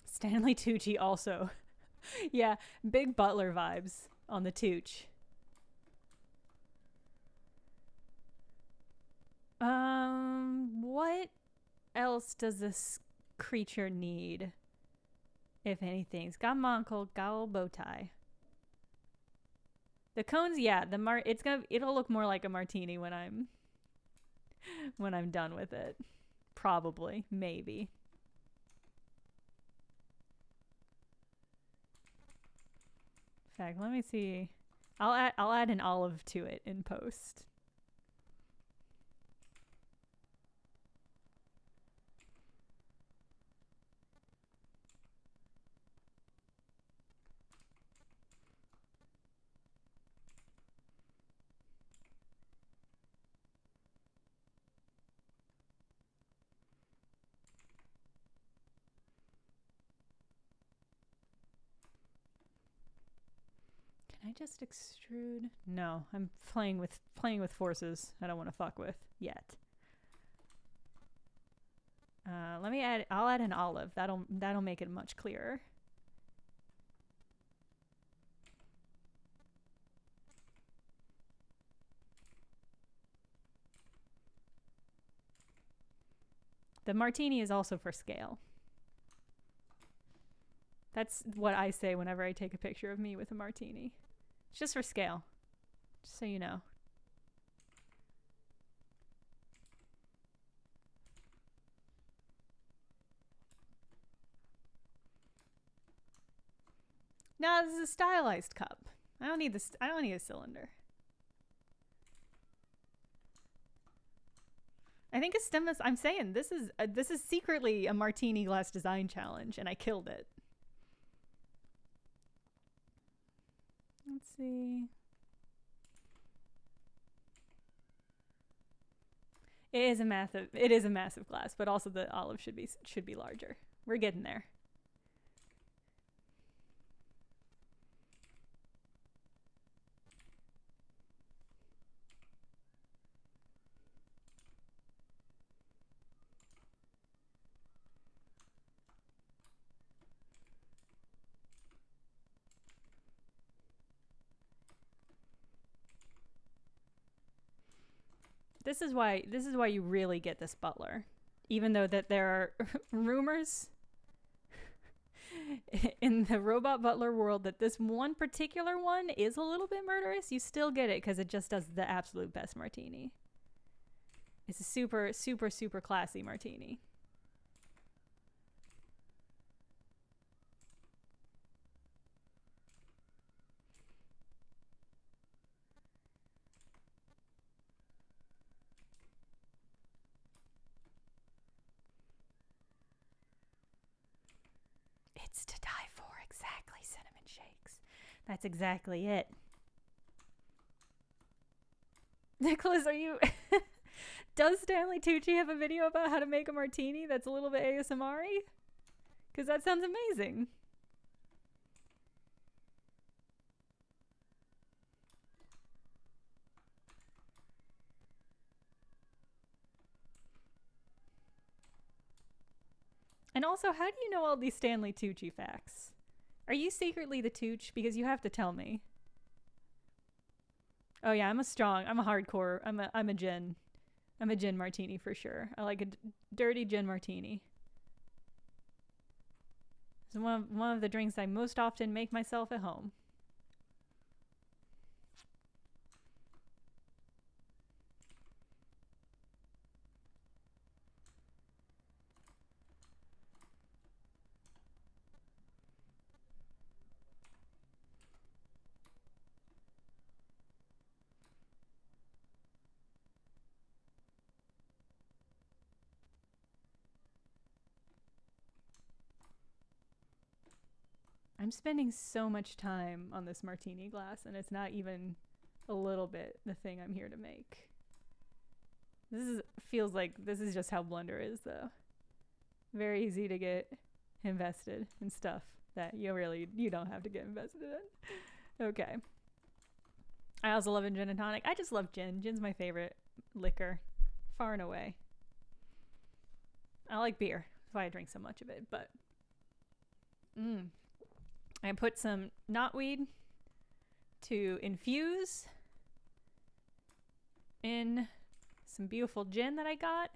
[SPEAKER 1] Stanley Tucci also. Yeah, big Butler vibes on the Tooch. What else does this creature need? If anything, it's got monocle, got a bow tie. The cones, yeah, it'll look more like a martini when I'm done with it. Probably, maybe. In fact, let me see. I'll add an olive to it in post. Can I just extrude? No, I'm playing with forces I don't want to fuck with yet. Let me add. I'll add an olive. That'll make it much clearer. The martini is also for scale. That's what I say whenever I take a picture of me with a martini. It's just for scale. Just so you know. No, this is a stylized cup. I don't need this. I don't need a cylinder. I think I'm saying this is secretly a martini glass design challenge, and I killed it. Let's see. It is a massive glass, but also the olive should be larger. We're getting there. This is why you really get this butler. Even though that there are rumors in the robot butler world that this one particular one is a little bit murderous, you still get it because it just does the absolute best martini. It's a super, super, super classy martini. That's exactly it. Nicholas, are you... Does Stanley Tucci have a video about how to make a martini that's a little bit ASMR-y? Because that sounds amazing. And also, how do you know all these Stanley Tucci facts? Are you secretly the Tooch? Because you have to tell me. Oh yeah, I'm a hardcore, I'm a gin. I'm a gin martini for sure. I like a dirty gin martini. It's one of the drinks I most often make myself at home. I'm spending so much time on this martini glass, and it's not even a little bit the thing I'm here to make. Feels like this is just how Blender is, though. Very easy to get invested in stuff that you don't have to get invested in. Okay. I also love a gin and tonic. I just love gin. Gin's my favorite liquor, far and away. I like beer. That's why I drink so much of it, but... I put some knotweed to infuse in some beautiful gin that I got.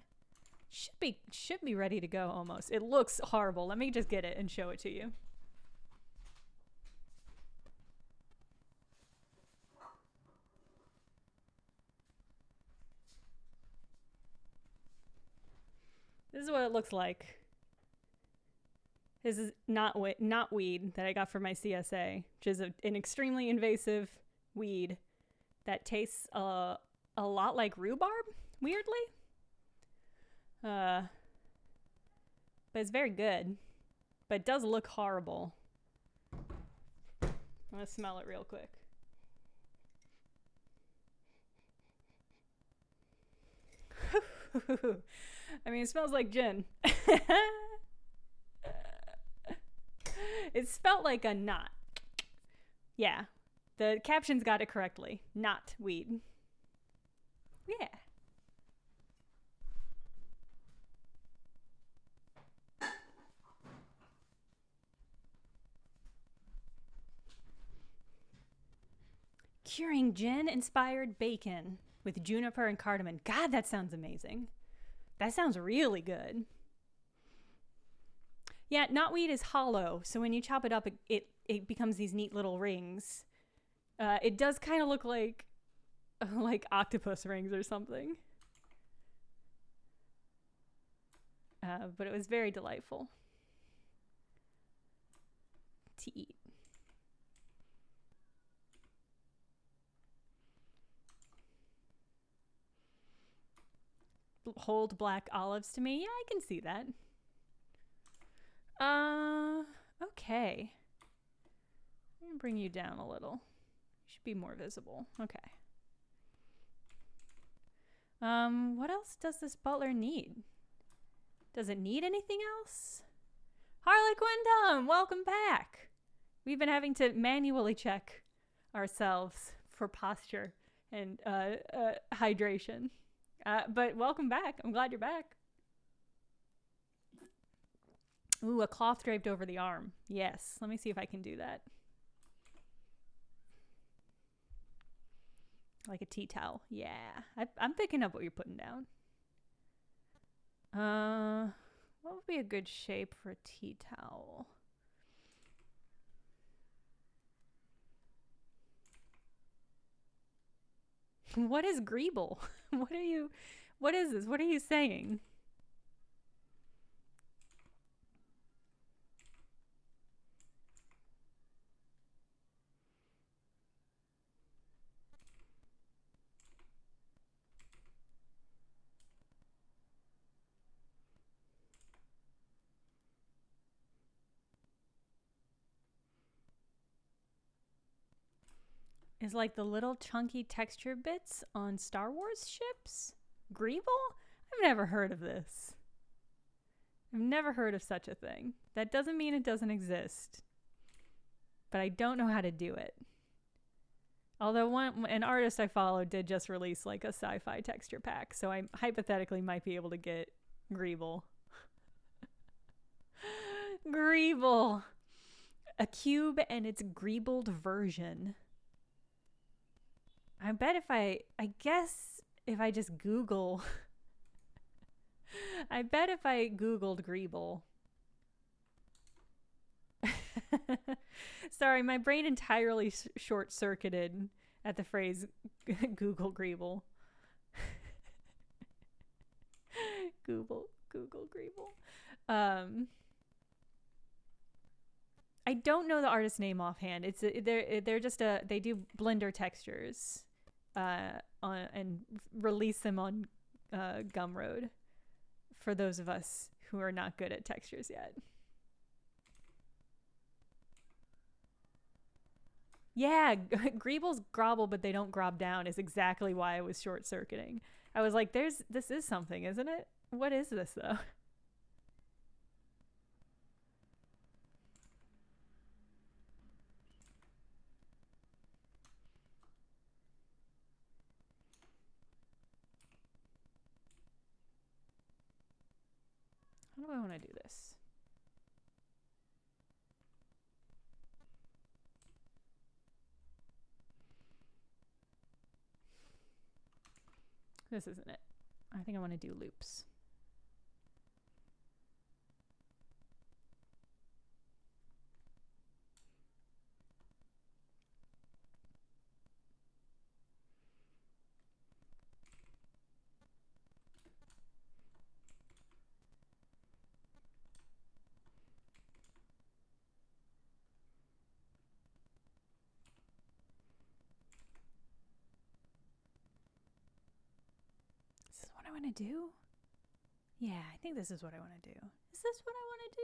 [SPEAKER 1] Should be ready to go almost. It looks horrible. Let me just get it and show it to you. This is what it looks like. This is knotweed that I got for my CSA, which is an extremely invasive weed that tastes a lot like rhubarb, weirdly. But it's very good. But it does look horrible. I'm gonna smell it real quick. I mean, it smells like gin. It smelled like a knot. Yeah. The captions got it correctly. Knot weed. Yeah. Curing gin-inspired bacon with juniper and cardamom. God, that sounds amazing. That sounds really good. Yeah, knotweed is hollow, so when you chop it up, it becomes these neat little rings. It does kind of look like octopus rings or something. But it was very delightful to eat. Hold black olives to me. Yeah, I can see that. Okay. Let me bring you down a little. You should be more visible. Okay. What else does this butler need? Does it need anything else? Harley Quindom, welcome back. We've been having to manually check ourselves for posture and hydration. But welcome back. I'm glad you're back. Ooh, a cloth draped over the arm. Yes. Let me see if I can do that. Like a tea towel. Yeah. I'm picking up what you're putting down. What would be a good shape for a tea towel? What is Greeble? What is this? What are you saying? is like the little chunky texture bits on Star Wars ships. Greeble? I've never heard of this. I've never heard of such a thing. That doesn't mean it doesn't exist. But I don't know how to do it. Although an artist I follow did just release like a sci-fi texture pack, so I hypothetically might be able to get Greeble. Greeble! A cube and its greebled version. I bet I guess if I just Google... I bet if I Googled Greeble... Sorry, my brain entirely short-circuited at the phrase Google Greeble. Google Greeble. I don't know the artist's name offhand. They're just they do Blender textures and release them on Gumroad for those of us who are not good at textures yet. Yeah, Greebles grobble, but they don't grob down is exactly why I was short-circuiting. I was like, this is something, isn't it? What is this, though? How do I want to do this? This isn't it. I think I want to do loops. I want to do? Yeah, I think this is what I want to do. Is this what I want to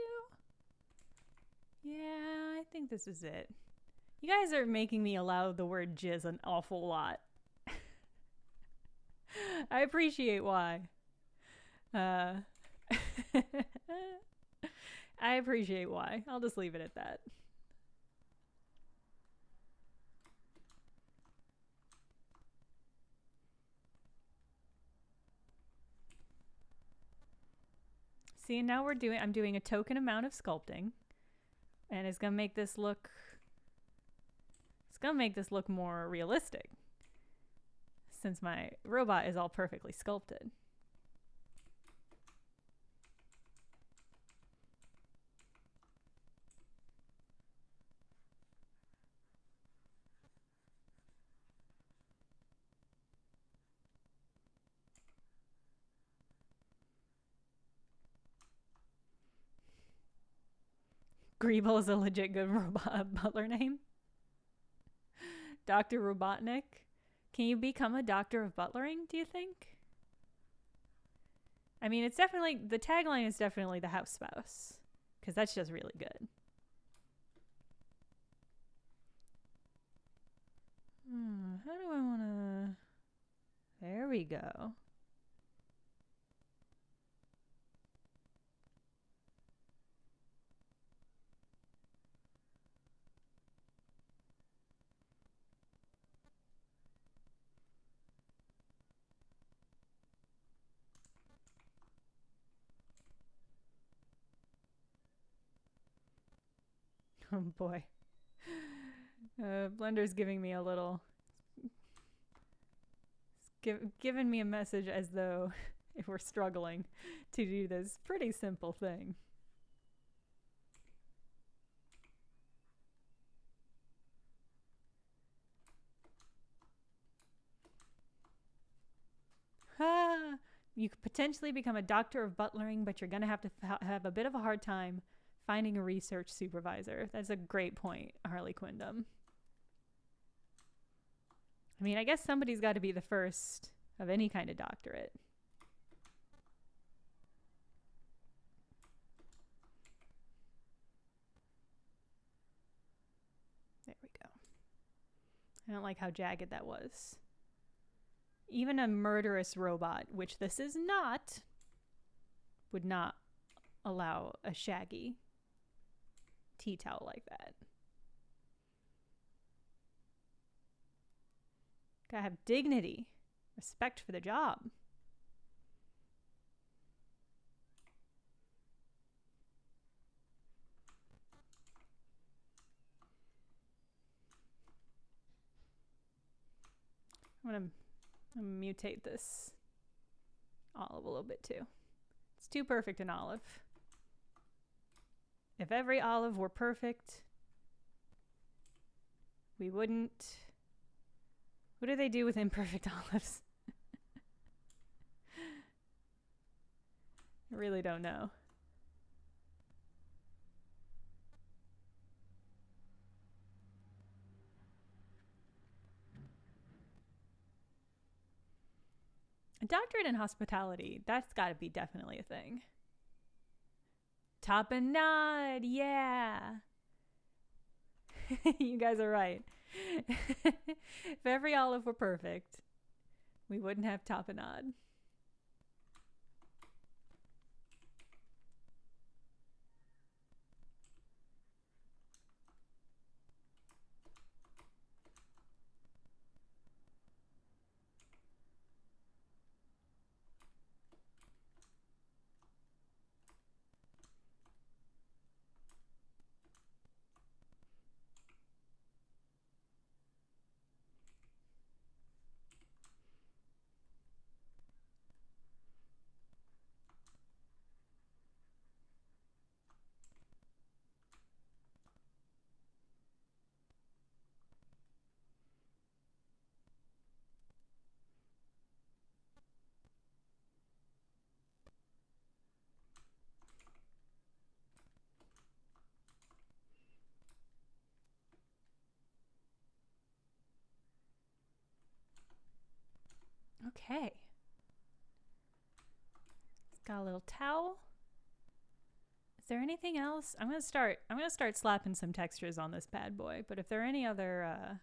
[SPEAKER 1] do? Yeah, I think this is it. You guys are making me allow the word jizz an awful lot. I appreciate why. I appreciate why. I'll just leave it at that. See, now I'm doing a token amount of sculpting, and it's gonna make this look more realistic since my robot is all perfectly sculpted. Greeble is a legit good robot butler name. Dr. Robotnik. Can you become a doctor of butlering, do you think? I mean, it's definitely, the tagline is definitely the house spouse, because that's just really good. How do I want to... There we go. Oh boy. Blender's giving me a little... giving me a message as though if we're struggling to do this pretty simple thing. You could potentially become a doctor of butlering, but you're going to have to have a bit of a hard time finding a research supervisor. That's a great point, Harley Quindom. I mean, I guess somebody's got to be the first of any kind of doctorate. There we go. I don't like how jagged that was. Even a murderous robot, which this is not, would not allow a shaggy tea towel like that. Gotta have dignity, respect for the job. I'm gonna mutate this olive a little bit too. It's too perfect an olive. If every olive were perfect, we wouldn't. What do they do with imperfect olives? I really don't know. A doctorate in hospitality, that's got to be definitely a thing. Top and nod, yeah. You guys are right. If every olive were perfect, we wouldn't have tapenade. Okay. It's got a little towel. Is there anything else? I'm gonna start slapping some textures on this bad boy, but if there are any other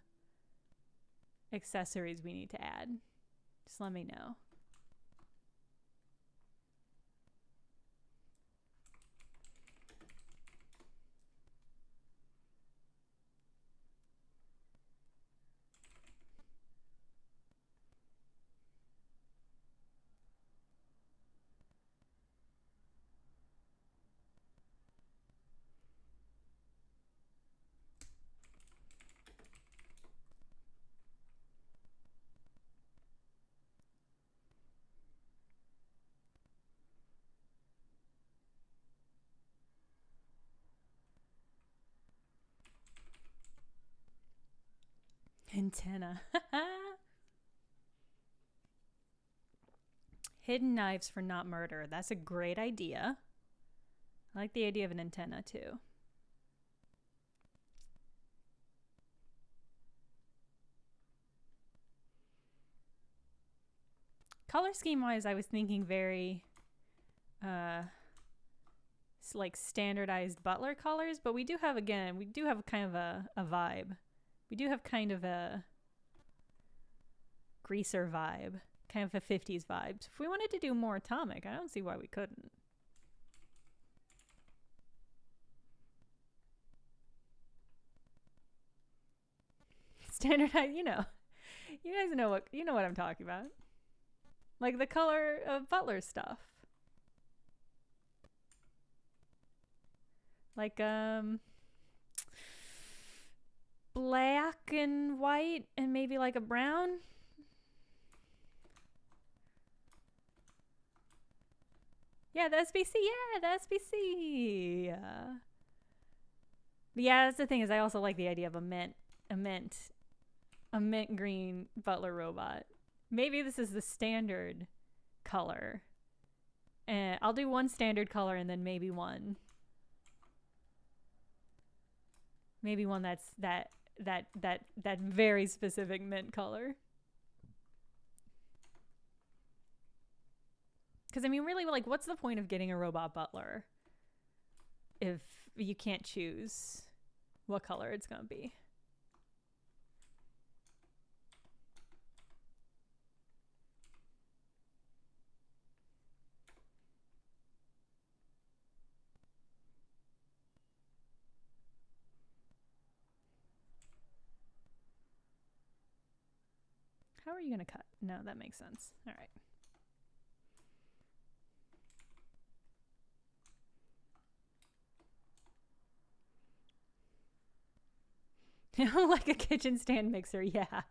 [SPEAKER 1] accessories we need to add, just let me know. Antenna. Hidden knives for not murder. That's a great idea. I like the idea of an antenna too. Color scheme wise, I was thinking very like standardized Butler colors, but we do have kind of a vibe. We do have kind of a greaser vibe, kind of a 50s vibe. So if we wanted to do more atomic, I don't see why we couldn't. Standardized, you guys know what I'm talking about. Like the color of Butler stuff. Like black and white and maybe like a brown. Yeah, the SBC. Yeah, the SBC. Yeah, that's the thing is I also like the idea of a mint green Butler robot. Maybe this is the standard color. And I'll do one standard color and then maybe one that's that very specific mint color. Because I mean, really, like, what's the point of getting a robot butler if you can't choose what color it's gonna be? How are you going to cut? No, that makes sense. All right. Like a kitchen stand mixer, yeah.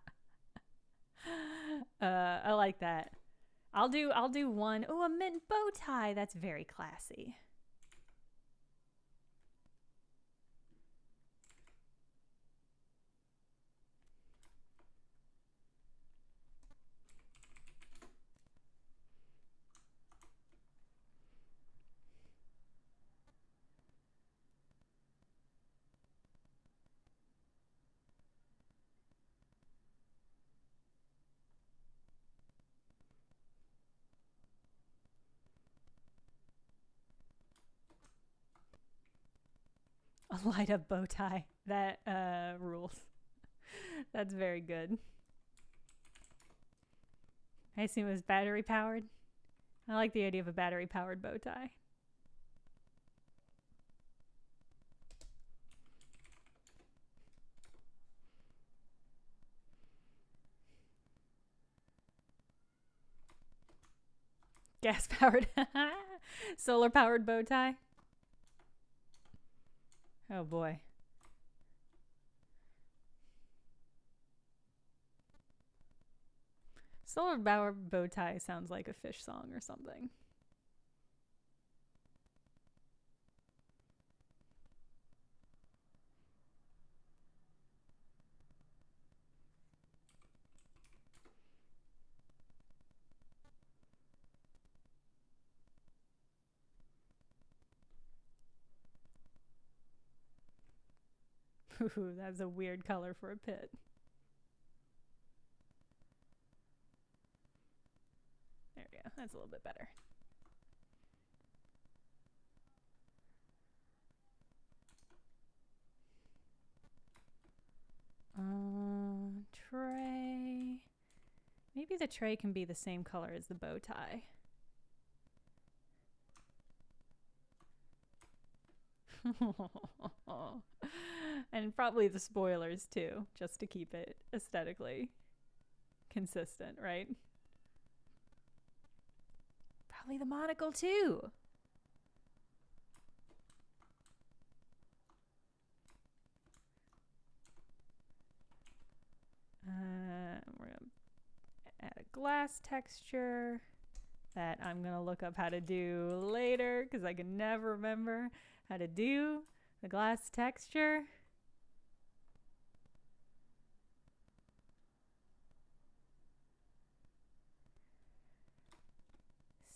[SPEAKER 1] I like that. I'll do one. Oh, a mint bow tie. That's very classy. A light up bow tie. That rules. That's very good. I assume it was battery powered. I like the idea of a battery powered bow tie. Gas powered. Solar powered bow tie. Oh boy. Solar powered bow tie sounds like a fish song or something. Ooh, that's a weird color for a pit. There we go. That's a little bit better. Tray. Maybe the tray can be the same color as the bow tie. And probably the spoilers too, just to keep it aesthetically consistent, right? Probably the monocle too. We're gonna add a glass texture that I'm gonna look up how to do later because I can never remember how to do the glass texture.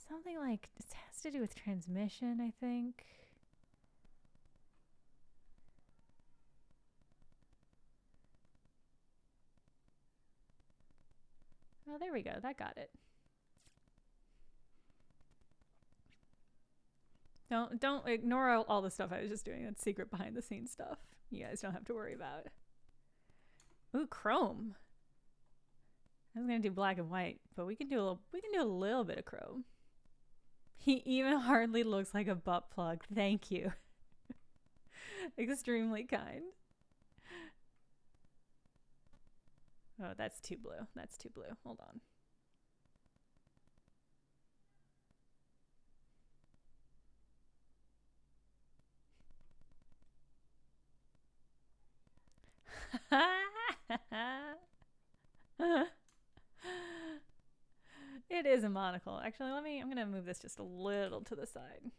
[SPEAKER 1] Something like, it has to do with transmission, I think. Oh, there we go. That got it. Don't ignore all the stuff I was just doing. That's secret behind the scenes stuff. You guys don't have to worry about. Ooh, chrome. I was gonna do black and white, but we can do a little bit of chrome. He even hardly looks like a butt plug. Thank you. Extremely kind. Oh, that's too blue. That's too blue. Hold on. It is a monocle. Actually, I'm gonna move this just a little to the side.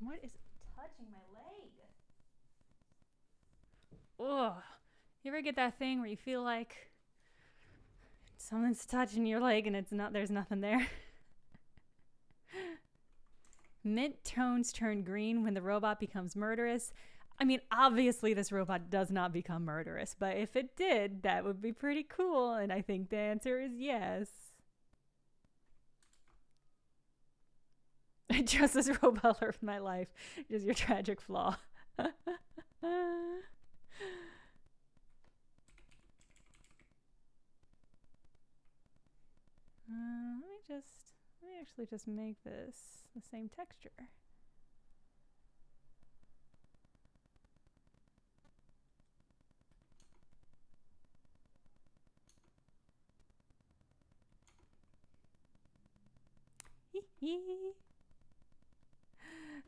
[SPEAKER 1] What is touching my leg? Ugh. You ever get that thing where you feel like someone's touching your leg and there's nothing there? Mint tones turn green when the robot becomes murderous. I mean, obviously this robot does not become murderous, but if it did, that would be pretty cool, and I think the answer is yes. I trust this robot butler for my life. It is your tragic flaw. actually just make this the same texture.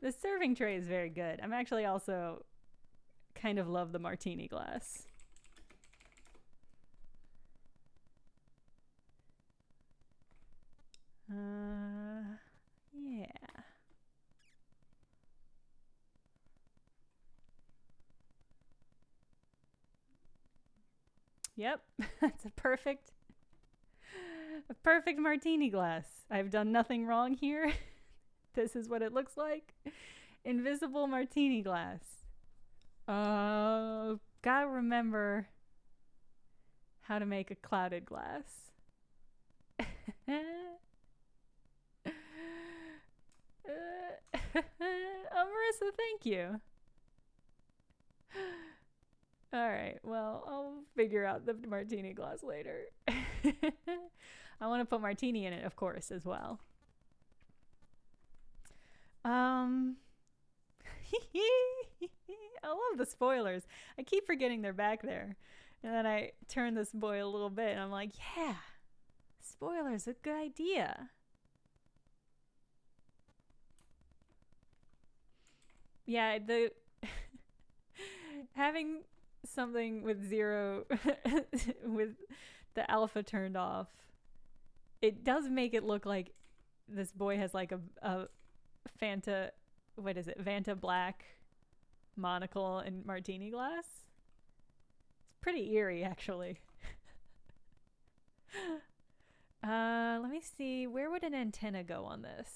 [SPEAKER 1] The serving tray is very good. I'm actually also kind of love the martini glass. Yeah. Yep, that's a perfect martini glass. I've done nothing wrong here. This is what it looks like. Invisible martini glass. Gotta remember how to make a clouded glass. Marissa, thank you. Alright, well, I'll figure out the martini glass later. I want to put martini in it, of course, as well. I love the spoilers. I keep forgetting they're back there. And then I turn this boy a little bit and I'm like, yeah, spoilers, a good idea. Yeah, the having something with zero with the alpha turned off, it does make it look like this boy has like a Fanta, what is it, Vanta Black monocle and martini glass. It's pretty eerie, actually. Let me see, where would an antenna go on this?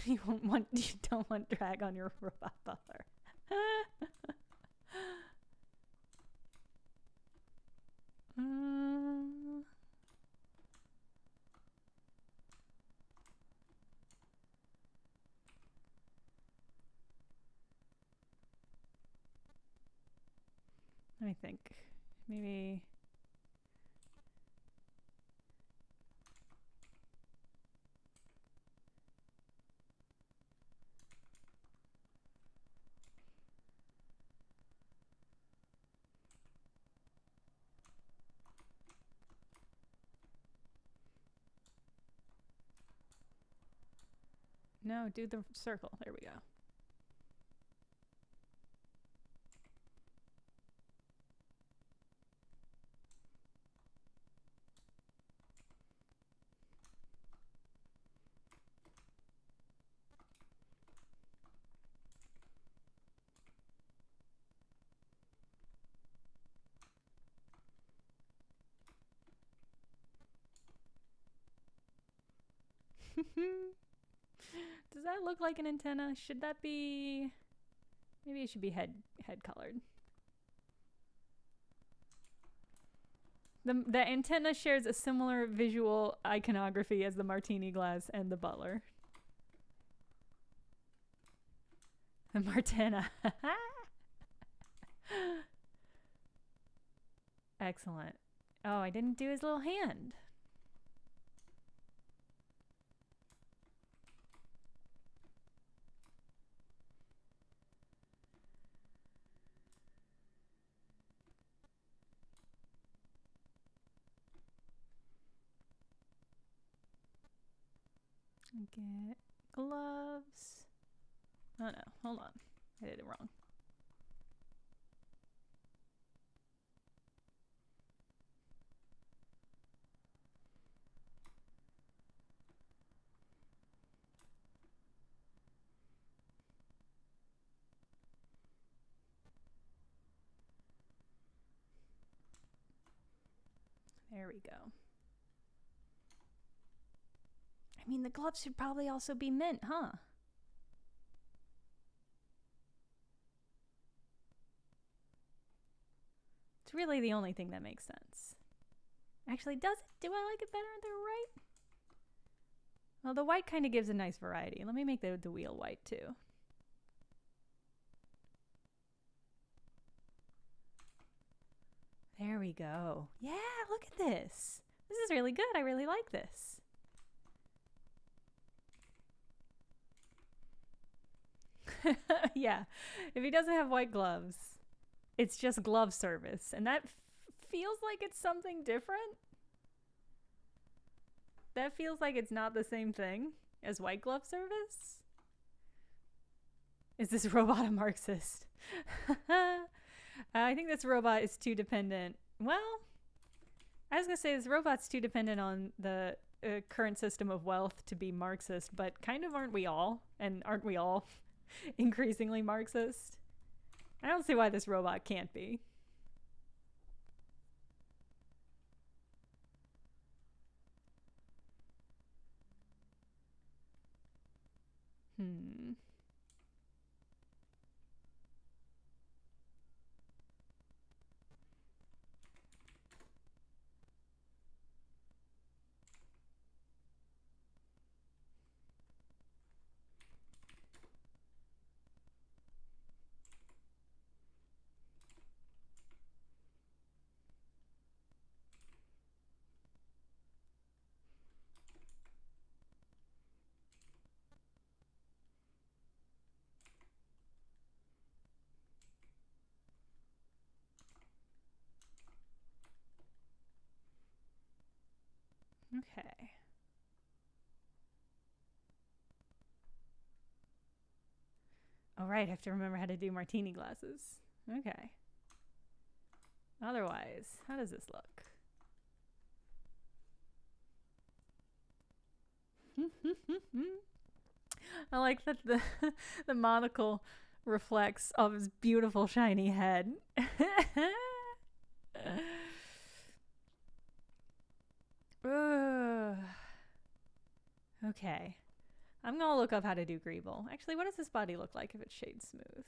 [SPEAKER 1] You don't want drag on your robot butler. Let me think. Maybe. No, do the circle. There we go. Does that look like an antenna? Should that be... Maybe it should be head colored. The antenna shares a similar visual iconography as the martini glass and the butler. The Martenna. Excellent. Oh, I didn't do his little hand. Get gloves. Oh no, hold on. I did it wrong. There we go. I mean, the gloves should probably also be mint, huh? really the only thing that makes sense. Actually, does it? Do I like it better than the right? Well, the white kind of gives a nice variety. Let me make the wheel white too. There we go. Yeah, look at this. This is really good. I really like this. Yeah, if he doesn't have white gloves, it's just glove service. And that feels like it's something different. That feels like it's not the same thing as white glove service. Is this robot a Marxist? I think this robot is too dependent. Well, I was going to say this robot's too dependent on the current system of wealth to be Marxist, but kind of aren't we all? And aren't we all increasingly Marxist? I don't see why this robot can't be. Okay. All right, I have to remember how to do martini glasses. Okay. Otherwise, how does this look? I like that the monocle reflects of his beautiful shiny head. Okay. I'm gonna look up how to do Greeble. Actually, what does this body look like if it's shade smooth?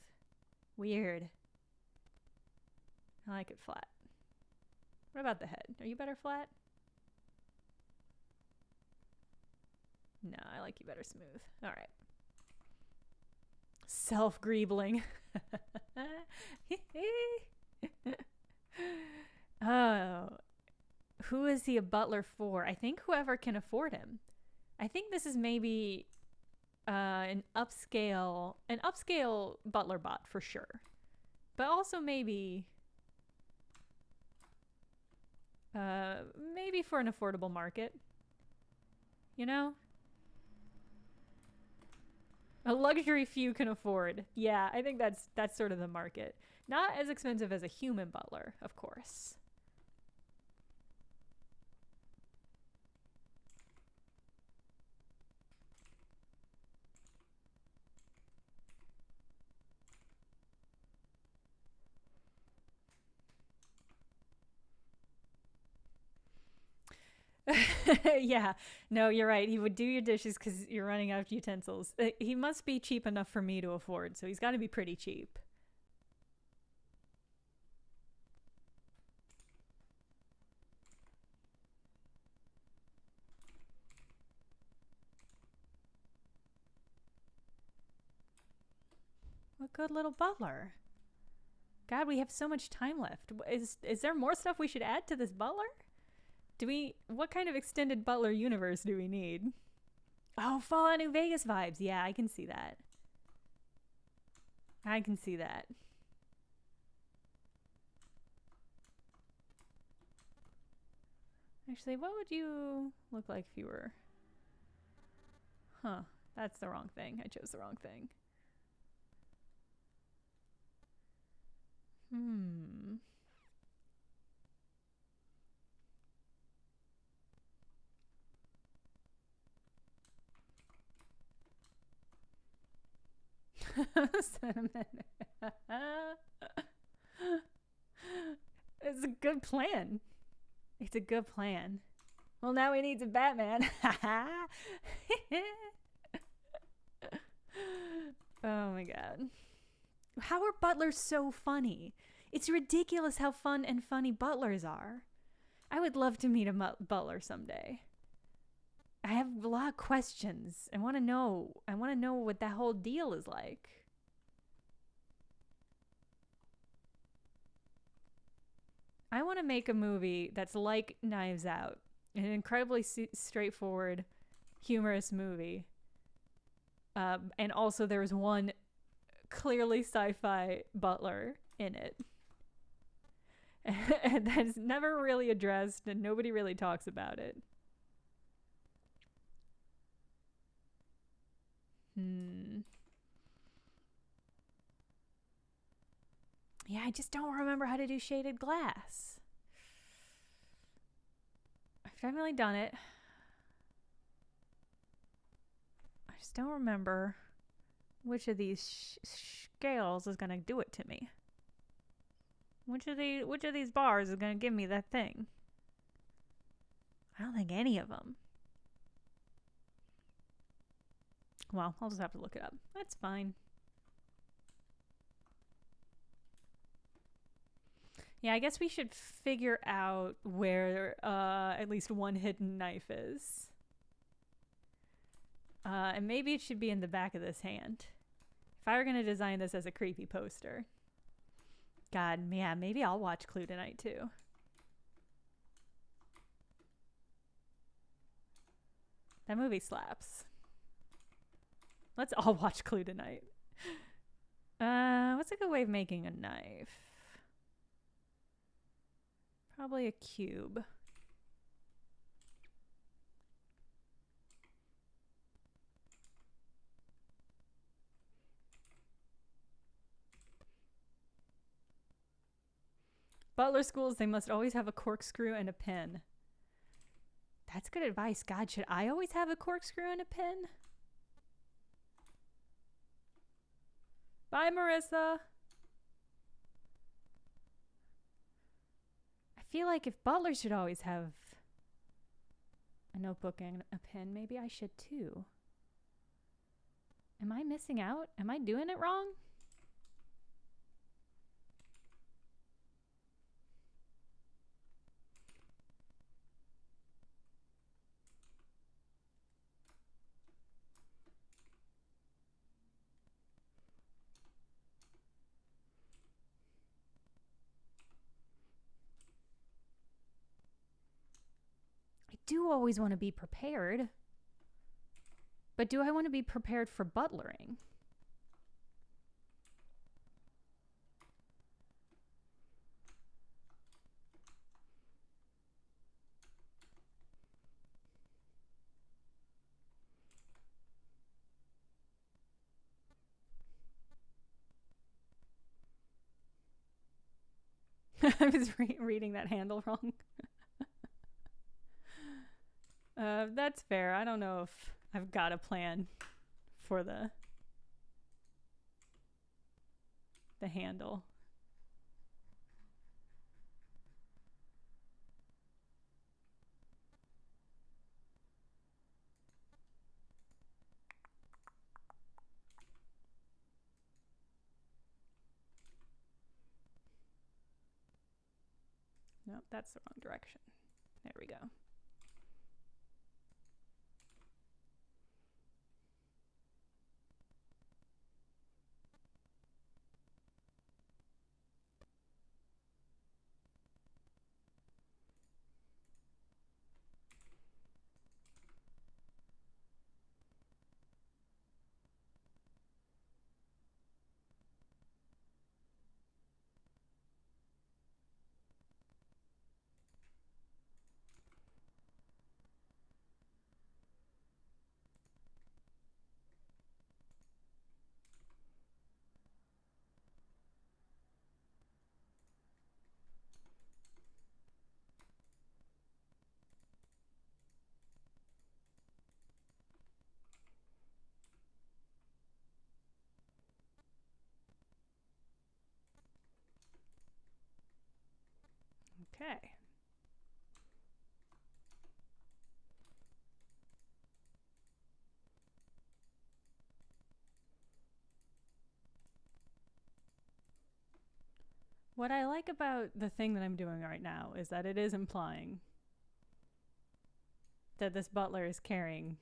[SPEAKER 1] Weird. I like it flat. What about the head? Are you better flat? No, I like you better smooth. All right. Self-greebling. Oh. Who is he a butler for? I think whoever can afford him. I think this is maybe an upscale butler bot for sure. But also maybe for an affordable market. You know? A luxury few can afford. Yeah, I think that's sort of the market. Not as expensive as a human butler, of course. Yeah, no, you're right. He would do your dishes because you're running out of utensils. He must be cheap enough for me to afford, so he's got to be pretty cheap. What good little butler. God, we have so much time left. Is there more stuff we should add to this butler? What kind of extended butler universe do we need? Oh, Fallout New Vegas vibes. Yeah, I can see that. I can see that. Actually, what would you look like if you were... Huh, that's the wrong thing. I chose the wrong thing. Sentiment. It's a good plan. It's a good plan. Well, now we need some Batman. Oh my god. How are butlers so funny? It's ridiculous how fun and funny butlers are. I would love to meet a butler someday. I have a lot of questions. I want to know. I want to know what that whole deal is like. I want to make a movie that's like Knives Out, an incredibly straightforward, humorous movie. And also there's one clearly sci-fi butler in it. And that's never really addressed and nobody really talks about it. Yeah, I just don't remember how to do shaded glass. I've definitely done it. I just don't remember which of these scales is going to do it to me. Which of these bars is going to give me that thing? I don't think any of them. Well, I'll just have to look it up. That's fine. Yeah, I guess we should figure out where at least one hidden knife is. And maybe it should be in the back of this hand. If I were going to design this as a creepy poster. God, yeah, maybe I'll watch Clue tonight too. That movie slaps. Let's all watch Clue tonight. What's a good way of making a knife? Probably a cube. Butler schools, they must always have a corkscrew and a pin. That's good advice. God, should I always have a corkscrew and a pin? Bye, Marissa. I feel like if butlers should always have a notebook and a pen, maybe I should too. Am I missing out? Am I doing it wrong? I do always want to be prepared. But do I want to be prepared for butlering? I was reading that handle wrong. That's fair. I don't know if I've got a plan for the handle. No, that's the wrong direction. There we go. Okay. What I like about the thing that I'm doing right now is that it is implying that this butler is carrying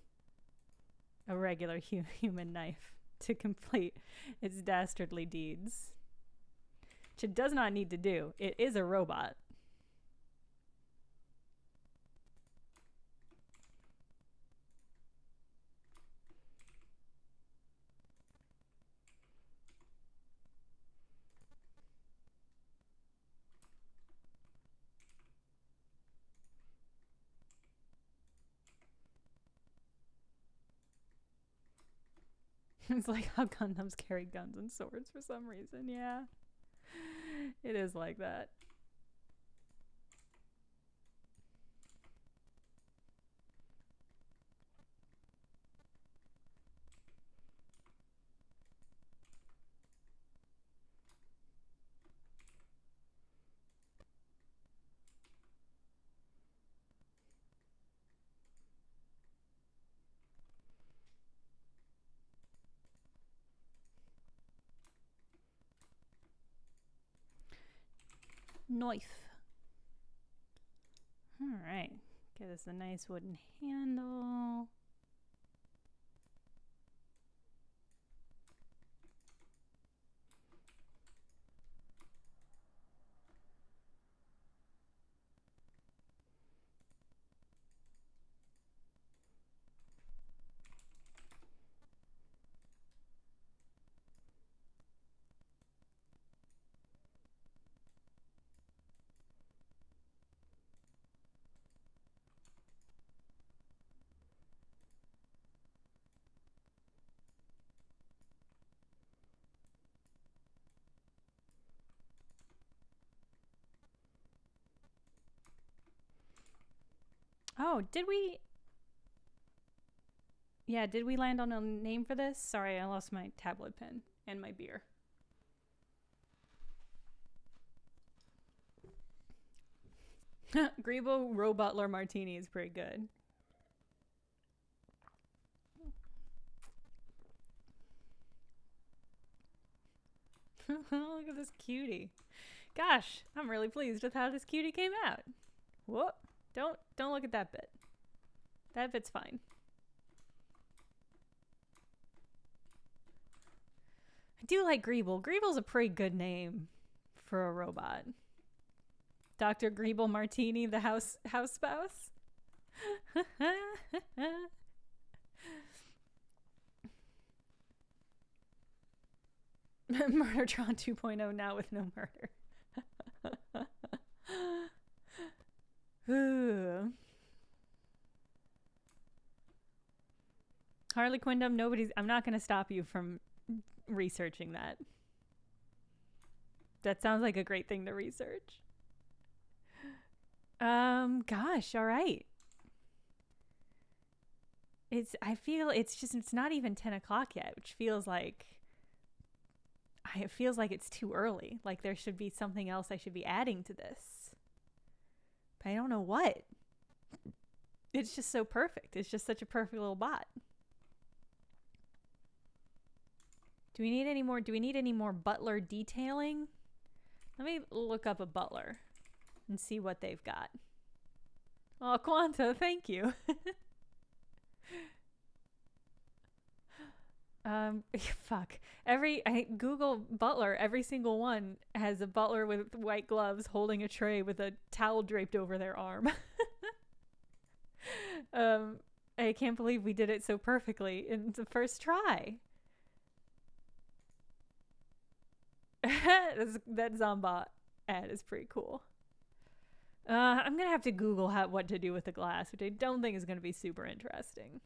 [SPEAKER 1] a regular human knife to complete its dastardly deeds. Which it does not need to do. It is a robot. It's like how Gundams carry guns and swords for some reason. Yeah. It is like that. Knife. Alright. Get us a nice wooden handle. Oh, did we... Yeah, did we land on a name for this? Sorry, I lost my tablet pen and my beer. Greeble Robot Butler Martini is pretty good. Look at this cutie. Gosh, I'm really pleased with how this cutie came out. Whoop. Don't look at that bit. That bit's fine. I do like Greeble. Greeble's a pretty good name for a robot. Dr. Greeble Martini, the house spouse. Murdertron 2.0 now with no murder. Harley Quindom, I'm not going to stop you from researching that. That sounds like a great thing to research. Gosh, all right. It's not even 10 o'clock yet, which feels like it's too early. Like there should be something else I should be adding to this. But I don't know what. It's just so perfect. It's just such a perfect little bot. Do we need any more butler detailing? Let me look up a butler and see what they've got. Oh, Quanta, thank you. Fuck. Google butler, every single one has a butler with white gloves holding a tray with a towel draped over their arm. I can't believe we did it so perfectly in the first try. That Zombot ad is pretty cool. I'm gonna have to Google what to do with the glass, which I don't think is gonna be super interesting.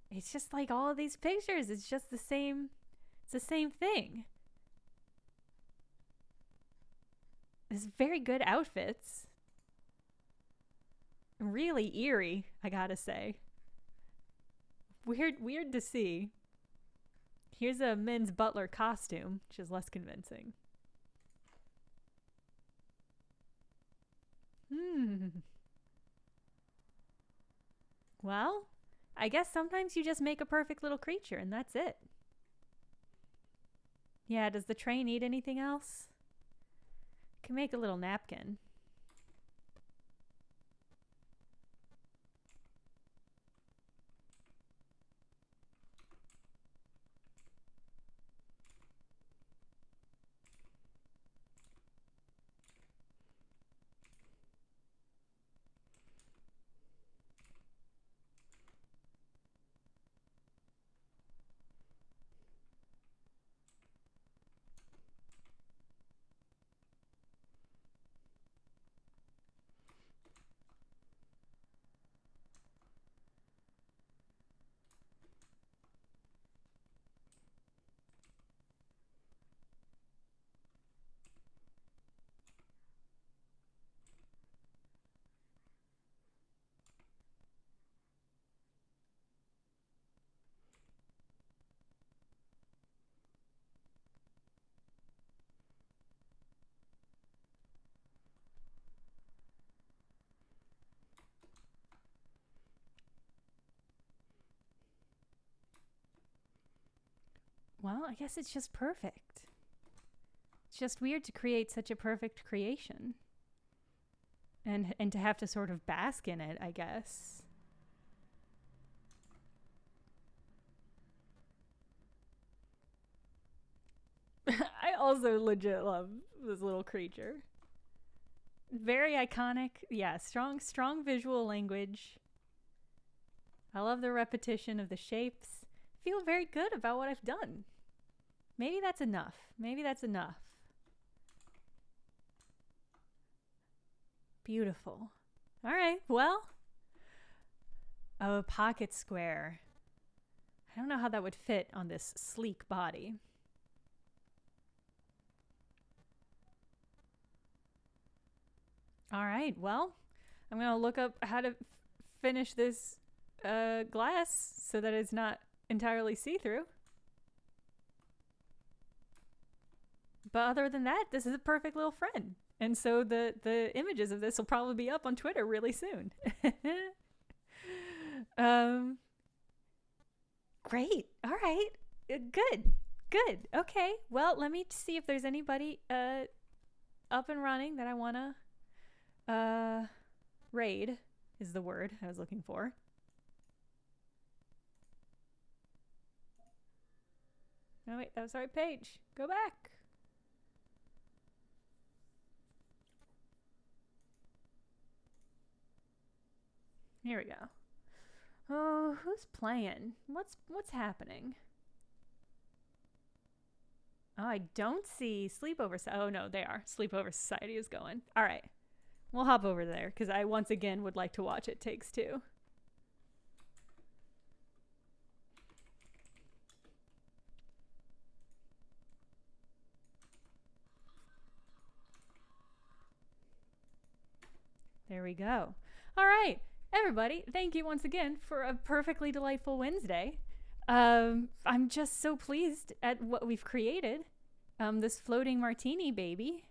[SPEAKER 1] It's just like all of these pictures. It's just the same. It's the same thing. It's very good outfits. Really eerie, I gotta say. Weird to see. Here's a men's butler costume, which is less convincing. Well, I guess sometimes you just make a perfect little creature and that's it. Yeah, does the tray need anything else? Can make a little napkin. Well, I guess it's just perfect. It's just weird to create such a perfect creation. And to have to sort of bask in it, I guess. I also legit love this little creature. Very iconic. Yeah, strong visual language. I love the repetition of the shapes. Feel very good about what I've done. Maybe that's enough. Maybe that's enough. Beautiful. All right, well. Oh, a pocket square. I don't know how that would fit on this sleek body. All right, well, I'm going to look up how to finish this glass so that it's not entirely see-through. But other than that, this is a perfect little friend. And so the images of this will probably be up on Twitter really soon. Great. All right. Good. Okay. Well, let me see if there's anybody up and running that I want to raid is the word I was looking for. Oh, wait. That was the right page. Go back. Here we go. Oh, who's playing? What's happening? Oh, I don't see Sleepover. Oh no, they are. Sleepover Society is going. All right, we'll hop over there because I once again would like to watch It Takes Two. There we go. All right. Everybody, thank you once again for a perfectly delightful Wednesday. I'm just so pleased at what we've created. This floating martini baby.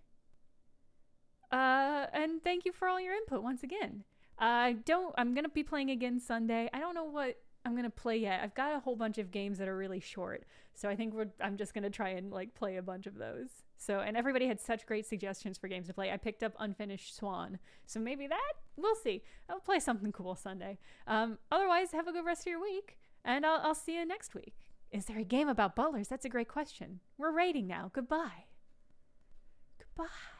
[SPEAKER 1] And thank you for all your input once again. I'm going to be playing again Sunday. I don't know what I'm going to play yet. I've got a whole bunch of games that are really short. So I think I'm just going to try and like play a bunch of those. So, and everybody had such great suggestions for games to play. I picked up Unfinished Swan. So maybe that, we'll see. I'll play something cool Sunday. Otherwise, have a good rest of your week. And I'll see you next week. Is there a game about butlers? That's a great question. We're raiding now. Goodbye. Goodbye.